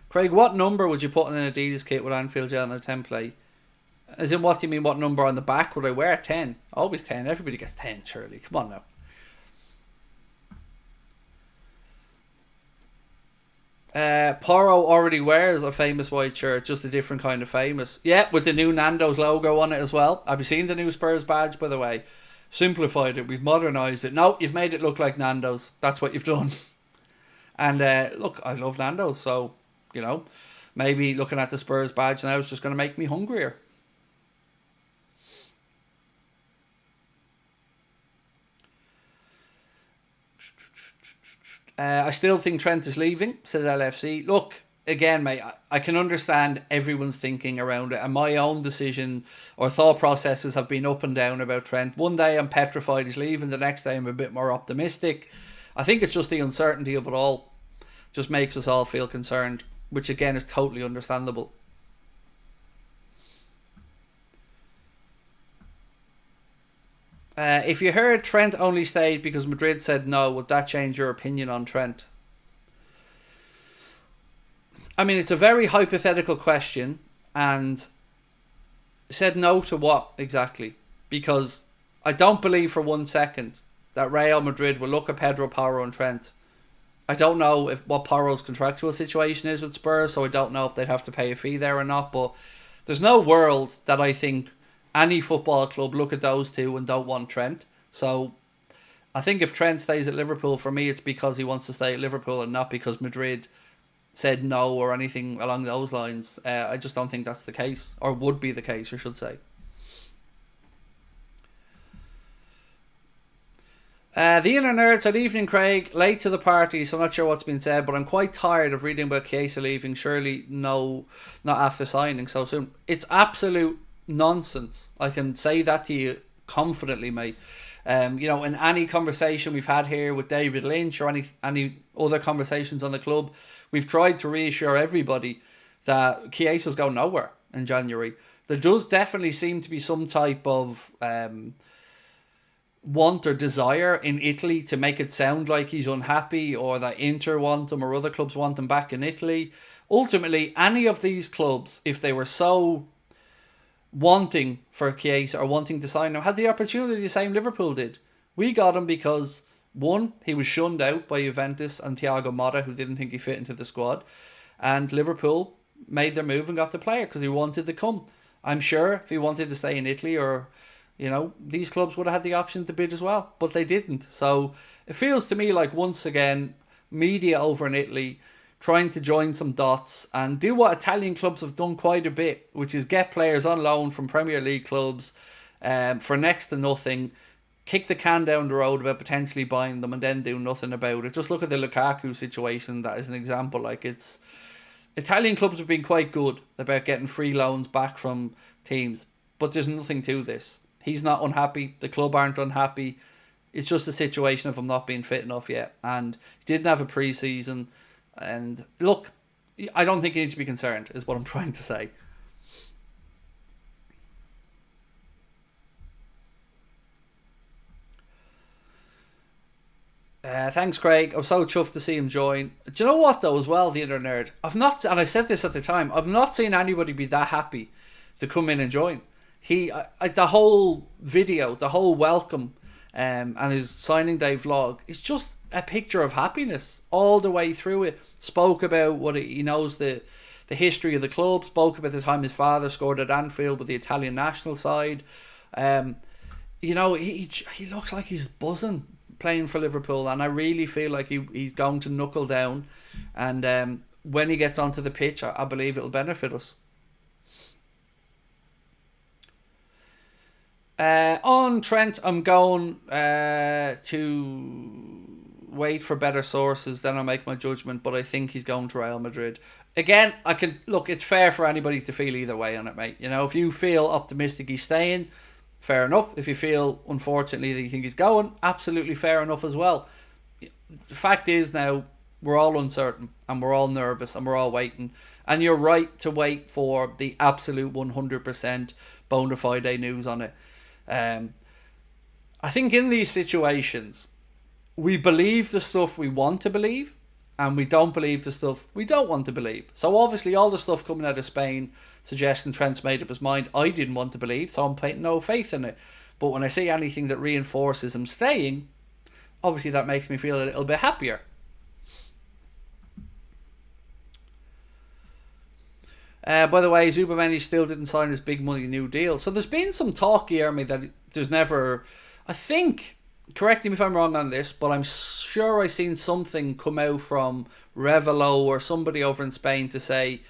Craig, what number would you put in an Adidas kit with Anfield Agenda template? As in, what do you mean, what number on the back would I wear? 10. Always 10. Everybody gets 10, surely. Come on now. Porro already wears a famous white shirt, just a different kind of famous. Yeah, with the new Nando's logo on it as well. Have you seen the new Spurs badge, by the way? Simplified it. We've modernised it. No, you've made it look like Nando's. That's what you've done. And look, I love Nando's, so, you know, maybe looking at the Spurs badge now is just going to make me hungrier. I still think Trent is leaving, says LFC. Look, again, mate, I can understand everyone's thinking around it, and my own decision or thought processes have been up and down about Trent. One day I'm petrified he's leaving, the next day I'm a bit more optimistic. I think it's just the uncertainty of it all just makes us all feel concerned, which again is totally understandable. If you heard Trent only stayed because Madrid said no, would that change your opinion on Trent? I mean, it's a very hypothetical question, and said no to what exactly? Because I don't believe for 1 second that Real Madrid will look at Pedro Porro and Trent. I don't know what Porro's contractual situation is with Spurs, so I don't know if they'd have to pay a fee there or not, but there's no world that I think any football club look at those two and don't want Trent. So I think if Trent stays at Liverpool, for me, it's because he wants to stay at Liverpool and not because Madrid said no or anything along those lines. I just don't think that's the case, or would be the case, I should say. The Inner Nerd said, evening Craig, late to the party, so I'm not sure what's been said, but I'm quite tired of reading about Chiesa leaving. Surely no, not after signing so soon. It's absolute nonsense. I can say that to you confidently, mate. You know, in any conversation we've had here with David Lynch or any other conversations on the club, we've tried to reassure everybody that Chiesa's going nowhere in January. There does definitely seem to be some type of want or desire in Italy to make it sound like he's unhappy, or that Inter want him or other clubs want him back in Italy. Ultimately, any of these clubs, if they were so wanting for Chiesa or wanting to sign him, had the opportunity the same Liverpool did. We got him because, one, he was shunned out by Juventus and Thiago Motta, who didn't think he fit into the squad, and Liverpool made their move and got the player because he wanted to come. I'm sure if he wanted to stay in Italy, or you know, these clubs would have had the option to bid as well, but they didn't. So it feels to me like, once again, media over in Italy trying to join some dots and do what Italian clubs have done quite a bit, which is get players on loan from Premier League clubs for next to nothing, kick the can down the road about potentially buying them, and then do nothing about it. Just look at the Lukaku situation, that is an example. Like, it's Italian clubs have been quite good about getting free loans back from teams, but there's nothing to this. He's not unhappy. The club aren't unhappy. It's just a situation of him not being fit enough yet. And he didn't have a pre-season. And look, I don't think you need to be concerned, is what I'm trying to say. Thanks, Craig. I'm so chuffed to see him join. Do you know what, though, as well, the Inner Nerd? I've not, and I said this at the time, I've not seen anybody be that happy to come in and join. The whole video, the whole welcome, and his signing day vlog is just a picture of happiness all the way through it. Spoke about what he knows, the history of the club. Spoke about the time his father scored at Anfield with the Italian national side. You know, he looks like he's buzzing playing for Liverpool, and I really feel like he's going to knuckle down. And when he gets onto the pitch, I believe it'll benefit us. On Trent, I'm going to wait for better sources, then I'll make my judgment, but I think he's going to Real Madrid. Again, it's fair for anybody to feel either way on it, mate. You know, if you feel optimistic he's staying, fair enough. If you feel, unfortunately, that you think he's going, absolutely fair enough as well. The fact is, now, we're all uncertain, and we're all nervous, and we're all waiting. And you're right to wait for the absolute 100% bona fide news on it. I think in these situations, we believe the stuff we want to believe, and we don't believe the stuff we don't want to believe. So obviously all the stuff coming out of Spain suggesting Trent's made up his mind, I didn't want to believe, so I'm putting no faith in it. But when I see anything that reinforces him staying, obviously that makes me feel a little bit happier. By the way, Zubamendi still didn't sign his big money new deal. So there's been some talk, Jeremy, that there's never... I think, correct me if I'm wrong on this, but I'm sure I seen something come out from Revelo or somebody over in Spain to say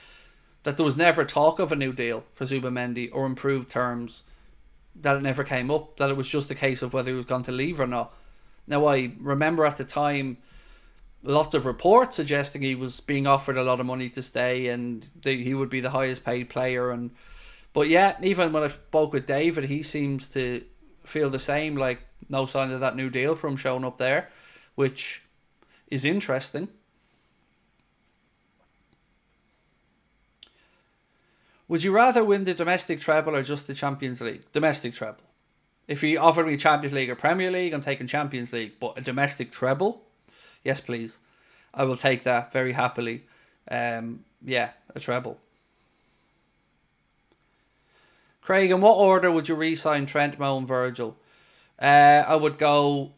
that there was never talk of a new deal for Zubamendi or improved terms, that it never came up, that it was just a case of whether he was going to leave or not. Now, I remember at the time lots of reports suggesting he was being offered a lot of money to stay and he would be the highest paid player. But yeah, even when I spoke with David, he seems to feel the same, like no sign of that new deal for him showing up there, which is interesting. Would you rather win the domestic treble or just the Champions League? Domestic treble. If he offered me Champions League or Premier League, I'm taking Champions League. But a domestic treble? Yes, please. I will take that very happily. Yeah, a treble. Craig, in what order would you re-sign Trent, Mo and Virgil? I would go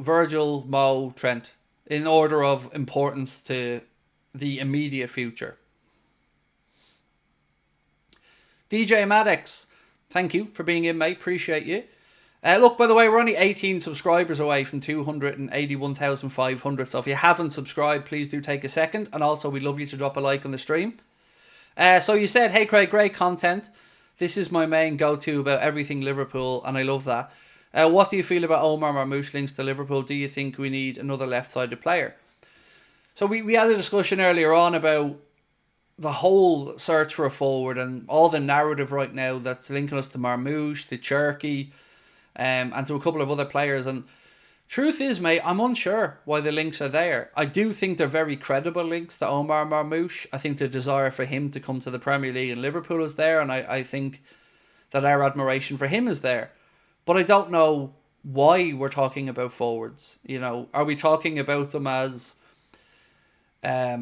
Virgil, Mo, Trent, in order of importance to the immediate future. DJ Maddox, thank you for being in, mate. Appreciate you. Look, by the way, we're only 18 subscribers away from 281,500. So if you haven't subscribed, please do take a second. And also, we'd love you to drop a like on the stream. So you said, hey Craig, great content. This is my main go-to about everything Liverpool, and I love that. What do you feel about Omar Marmoush links to Liverpool? Do you think we need another left-sided player? So we had a discussion earlier on about the whole search for a forward and all the narrative right now that's linking us to Marmoush, to Cherky, and to a couple of other players. And truth is, mate, I'm unsure why the links are there. I do think they're very credible links to Omar Marmoush. I think the desire for him to come to the Premier League and Liverpool is there, and I think that our admiration for him is there. But I don't know why we're talking about forwards. You know, are we talking about them as a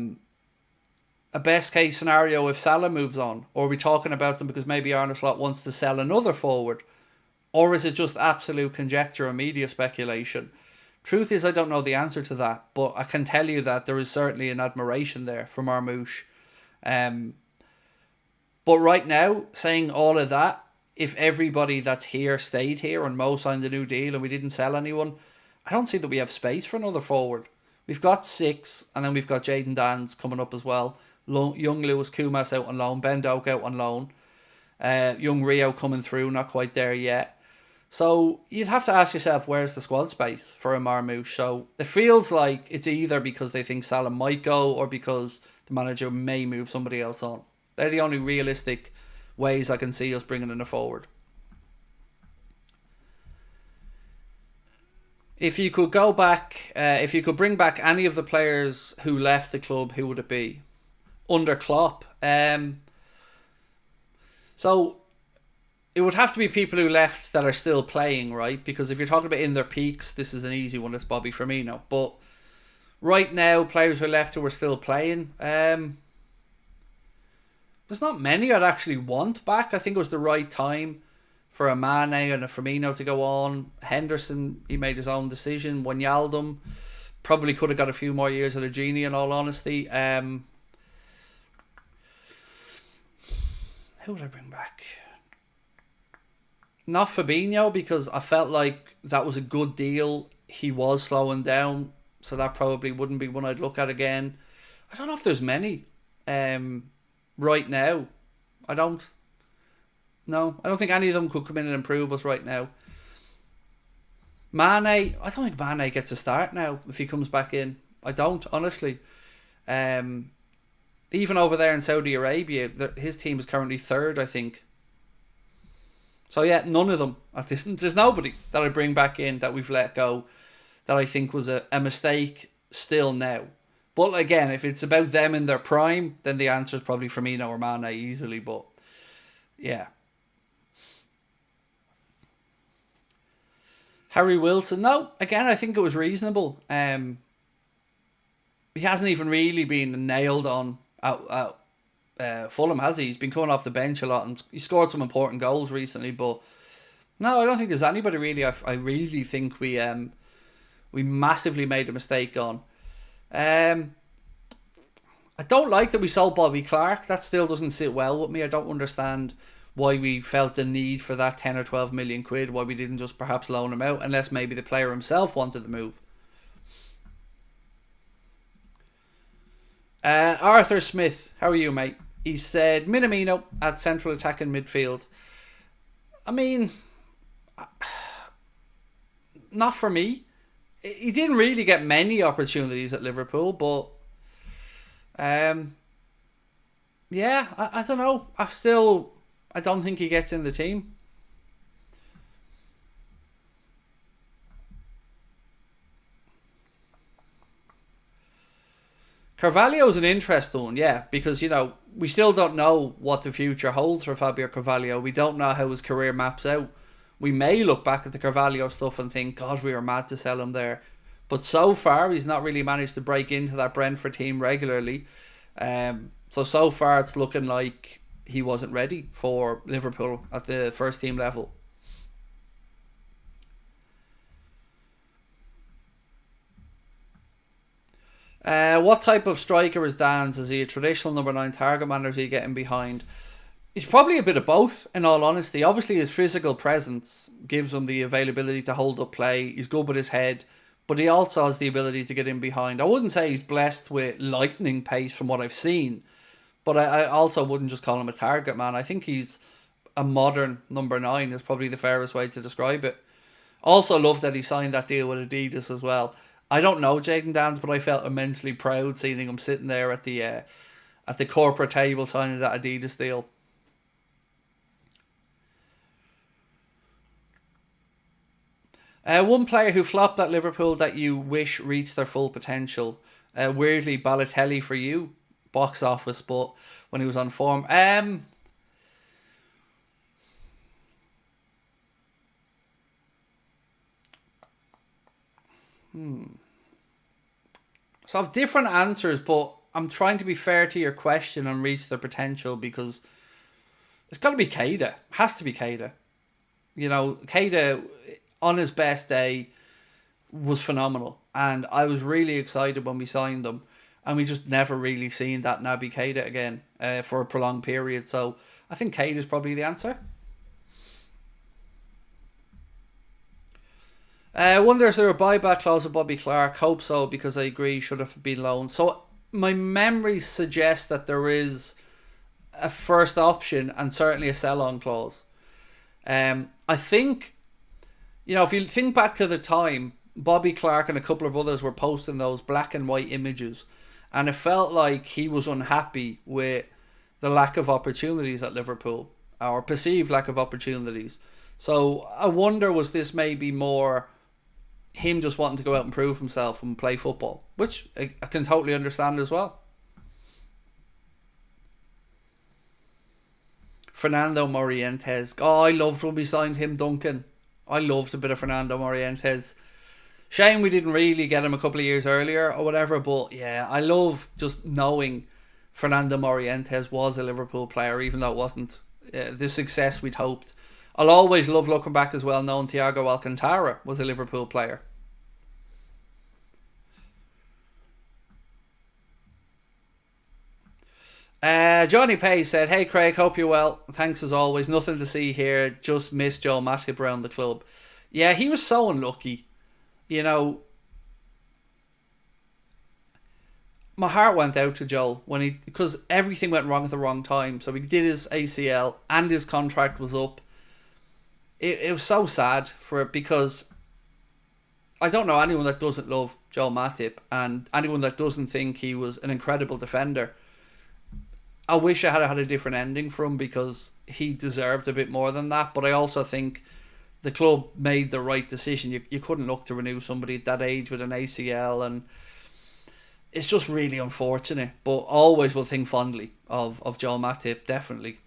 best case scenario if Salah moves on? Or are we talking about them because maybe Arne Slot wants to sell another forward? Or is it just absolute conjecture and media speculation? Truth is, I don't know the answer to that, but I can tell you that there is certainly an admiration there for Marmoush. But right now, saying all of that, if everybody that's here stayed here and Mo signed a new deal and we didn't sell anyone, I don't see that we have space for another forward. We've got 6, and then we've got Jayden Danns coming up as well. Young Lewis Kumas out on loan, Ben Doak out on loan. Young Rio coming through, not quite there yet. So you'd have to ask yourself, where's the squad space for a Marmoush? So it feels like it's either because they think Salah might go or because the manager may move somebody else on. They're the only realistic ways I can see us bringing in a forward. If you could go back, if you could bring back any of the players who left the club, who would it be? Under Klopp. So it would have to be people who left that are still playing, right? Because if you're talking about in their peaks, this is an easy one. It's Bobby Firmino. But right now, players who left who are still playing, there's not many I'd actually want back. I think it was the right time for a Mane and a Firmino to go on. Henderson, he made his own decision. Wijnaldum probably could have got a few more years of the genie, in all honesty. Who would I bring back? Not Fabinho, because I felt like that was a good deal. He was slowing down, so that probably wouldn't be one I'd look at again. I don't know if there's many right now. I don't think any of them could come in and improve us right now. Mane, I don't think Mane gets a start now if he comes back in. I don't, honestly. Even over there in Saudi Arabia, his team is currently 3rd, I think. So yeah, none of them. There's nobody that I bring back in that we've let go that I think was a mistake still now. But again, if it's about them in their prime, then the answer is probably Firmino or Mane easily. But yeah. Harry Wilson, no. Again, I think it was reasonable. He hasn't even really been nailed on at Fulham, has he? He's been coming off the bench a lot and he scored some important goals recently. But no, I don't think there's anybody really. I really think we massively made a mistake on. I don't like that we sold Bobby Clark. That still doesn't sit well with me. I don't understand why we felt the need for that 10 or 12 million quid, why we didn't just perhaps loan him out, unless maybe the player himself wanted the move. Arthur Smith, how are you, mate? He said, Minamino at central attacking midfield. I mean, not for me. He didn't really get many opportunities at Liverpool, but yeah, I don't know. I don't think he gets in the team. Carvalho's an interesting one, yeah, because, you know, we still don't know what the future holds for Fabio Carvalho. We don't know how his career maps out. We may look back at the Carvalho stuff and think, God, we were mad to sell him there. But so far, he's not really managed to break into that Brentford team regularly. So far, it's looking like he wasn't ready for Liverpool at the first team level. What type of striker is Danns? Is he a traditional number 9 target man, or is he getting behind? He's probably a bit of both, in all honesty. Obviously, his physical presence gives him the availability to hold up play. He's good with his head, but he also has the ability to get in behind. I wouldn't say he's blessed with lightning pace from what I've seen, but I also wouldn't just call him a target man. I think he's a modern number 9 is probably the fairest way to describe it. Also love that he signed that deal with Adidas as well. I don't know Jayden Danns, but I felt immensely proud seeing him sitting there at the corporate table signing that Adidas deal. One player who flopped at Liverpool that you wish reached their full potential. Weirdly, Balotelli for you, box office, but when he was on form. So I have different answers, but I'm trying to be fair to your question and reach their potential because it's got to be Keita. Has to be Keita. You know, Keita on his best day was phenomenal, and I was really excited when we signed him, and we just never really seen that Naby Keita again for a prolonged period. So I think Keita is probably the answer. I wonder is there a buyback clause with Bobby Clark? Hope so, because I agree should have been loaned. So my memory suggests that there is a first option and certainly a sell-on clause. I think, you know, if you think back to the time, Bobby Clark and a couple of others were posting those black and white images, and it felt like he was unhappy with the lack of opportunities at Liverpool, or perceived lack of opportunities. So I wonder, was this maybe more him just wanting to go out and prove himself and play football, which I can totally understand as well. Fernando Morientes. Oh, I loved when we signed him, Duncan. I loved a bit of Fernando Morientes. Shame we didn't really get him a couple of years earlier or whatever, but yeah, I love just knowing Fernando Morientes was a Liverpool player, even though it wasn't the success we'd hoped. I'll always love looking back as well, knowing Thiago Alcantara was a Liverpool player. Johnny Pay said, "Hey Craig, hope you're well. Thanks as always. Nothing to see here. Just missed Joel Matip around the club." Yeah, he was so unlucky. You know, my heart went out to Joel because everything went wrong at the wrong time. So he did his ACL and his contract was up. It was so sad for it because I don't know anyone that doesn't love Joel Matip and anyone that doesn't think he was an incredible defender. I wish I had had a different ending for him because he deserved a bit more than that. But I also think the club made the right decision. You couldn't look to renew somebody at that age with an ACL, and it's just really unfortunate. But always will think fondly of Joel Matip, definitely.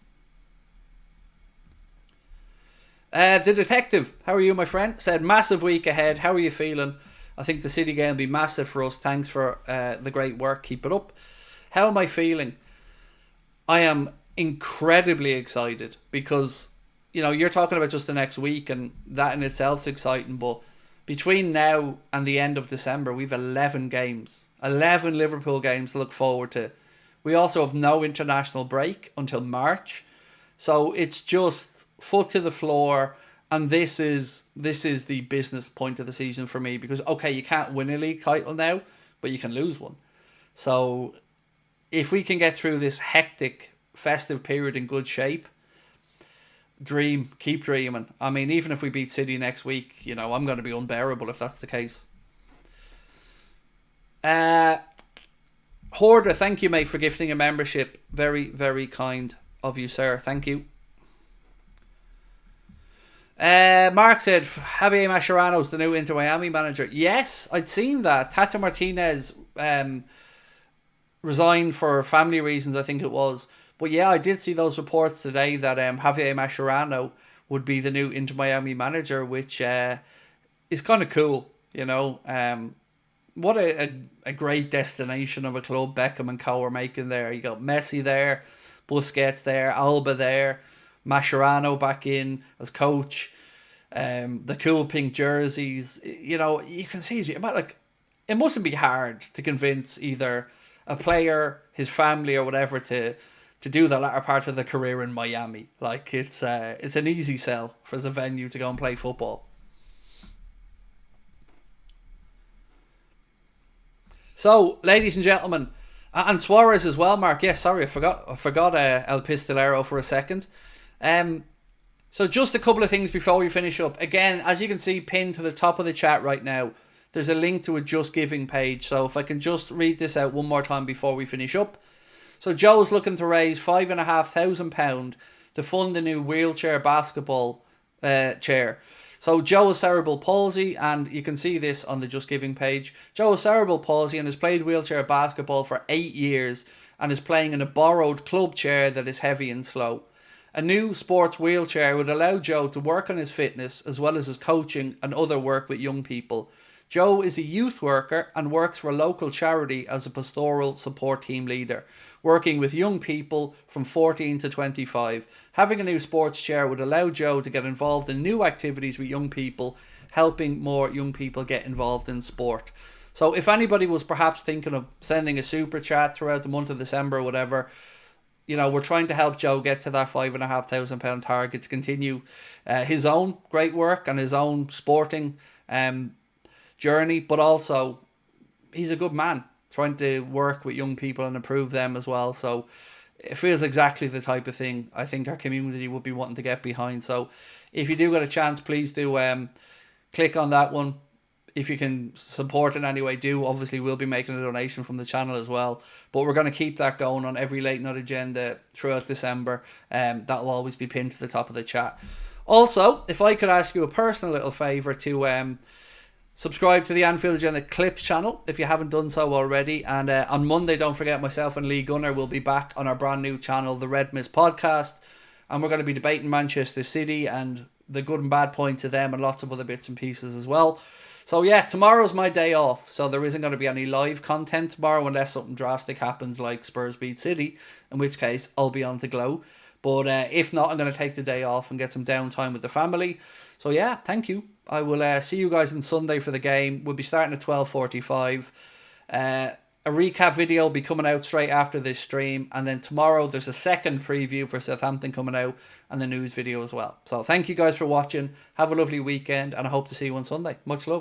The detective, how are you, my friend? Said, massive week ahead. How are you feeling? I think the City game will be massive for us. Thanks for the great work. Keep it up. How am I feeling? I am incredibly excited because, you know, you're talking about just the next week and that in itself is exciting. But between now and the end of December, we've 11 games. 11 Liverpool games to look forward to. We also have no international break until March. So it's just foot to the floor, and this is the business point of the season for me because, okay, you can't win a league title now, but you can lose one. So if we can get through this hectic festive period in good shape, keep dreaming. I mean, even if we beat City next week, you know, I'm going to be unbearable if that's the case. Hoarder, thank you, mate, for gifting a membership. Very, very kind of you, sir. Thank you. Mark said Javier Mascherano's the new Inter Miami manager. Yes, I'd seen that. Tata Martinez resigned for family reasons, I think it was. But yeah, I did see those reports today that Javier Mascherano would be the new Inter Miami manager, which is kind of cool, you know. What a great destination of a club Beckham and co are making there. You got Messi there, Busquets there, Alba there, Mascherano back in as coach, the cool pink jerseys. You know, you can see it mustn't be hard to convince either a player, his family or whatever to to do the latter part of the career in Miami. Like, it's an easy sell for as a venue to go and play football. So, ladies and gentlemen, and Suarez as well, Mark. Yes, sorry, I forgot El Pistolero for a second. So just a couple of things before we finish up. Again, as you can see pinned to the top of the chat right now, there's a link to a Just Giving page. So if I can just read this out one more time before we finish up. So Joe's looking to raise £5,500 to fund a new wheelchair basketball chair. So Joe has cerebral palsy, and you can see this on the Just Giving page. Joe has cerebral palsy and has played wheelchair basketball for 8 years and is playing in a borrowed club chair that is heavy and slow. A new sports wheelchair would allow Joe to work on his fitness as well as his coaching and other work with young people. Joe is a youth worker and works for a local charity as a pastoral support team leader, working with young people from 14 to 25. Having a new sports chair would allow Joe to get involved in new activities with young people, helping more young people get involved in sport. So if anybody was perhaps thinking of sending a super chat throughout the month of December or whatever, you know, we're trying to help Joe get to that £5,500 target to continue his own great work and his own sporting journey, but also he's a good man trying to work with young people and improve them as well. So it feels exactly the type of thing I think our community would be wanting to get behind. So if you do get a chance, please do click on that one. If you can support in any way, do. Obviously, we'll be making a donation from the channel as well. But we're going to keep that going on every Late Night Agenda throughout December. That'll always be pinned to the top of the chat. Also, if I could ask you a personal little favour to subscribe to the Anfield Agenda Clips channel if you haven't done so already. And on Monday, don't forget, myself and Lee Gunner will be back on our brand new channel, the Red Mist Podcast. And we're going to be debating Manchester City and the good and bad points of them and lots of other bits and pieces as well. So yeah, tomorrow's my day off, so there isn't going to be any live content tomorrow unless something drastic happens like Spurs beat City, in which case I'll be on the glow. But if not, I'm going to take the day off and get some downtime with the family. So yeah, thank you. I will see you guys on Sunday for the game. We'll be starting at 12:45. A recap video will be coming out straight after this stream, and then tomorrow there's a second preview for Southampton coming out and the news video as well. So thank you guys for watching. Have a lovely weekend, and I hope to see you on Sunday. Much love.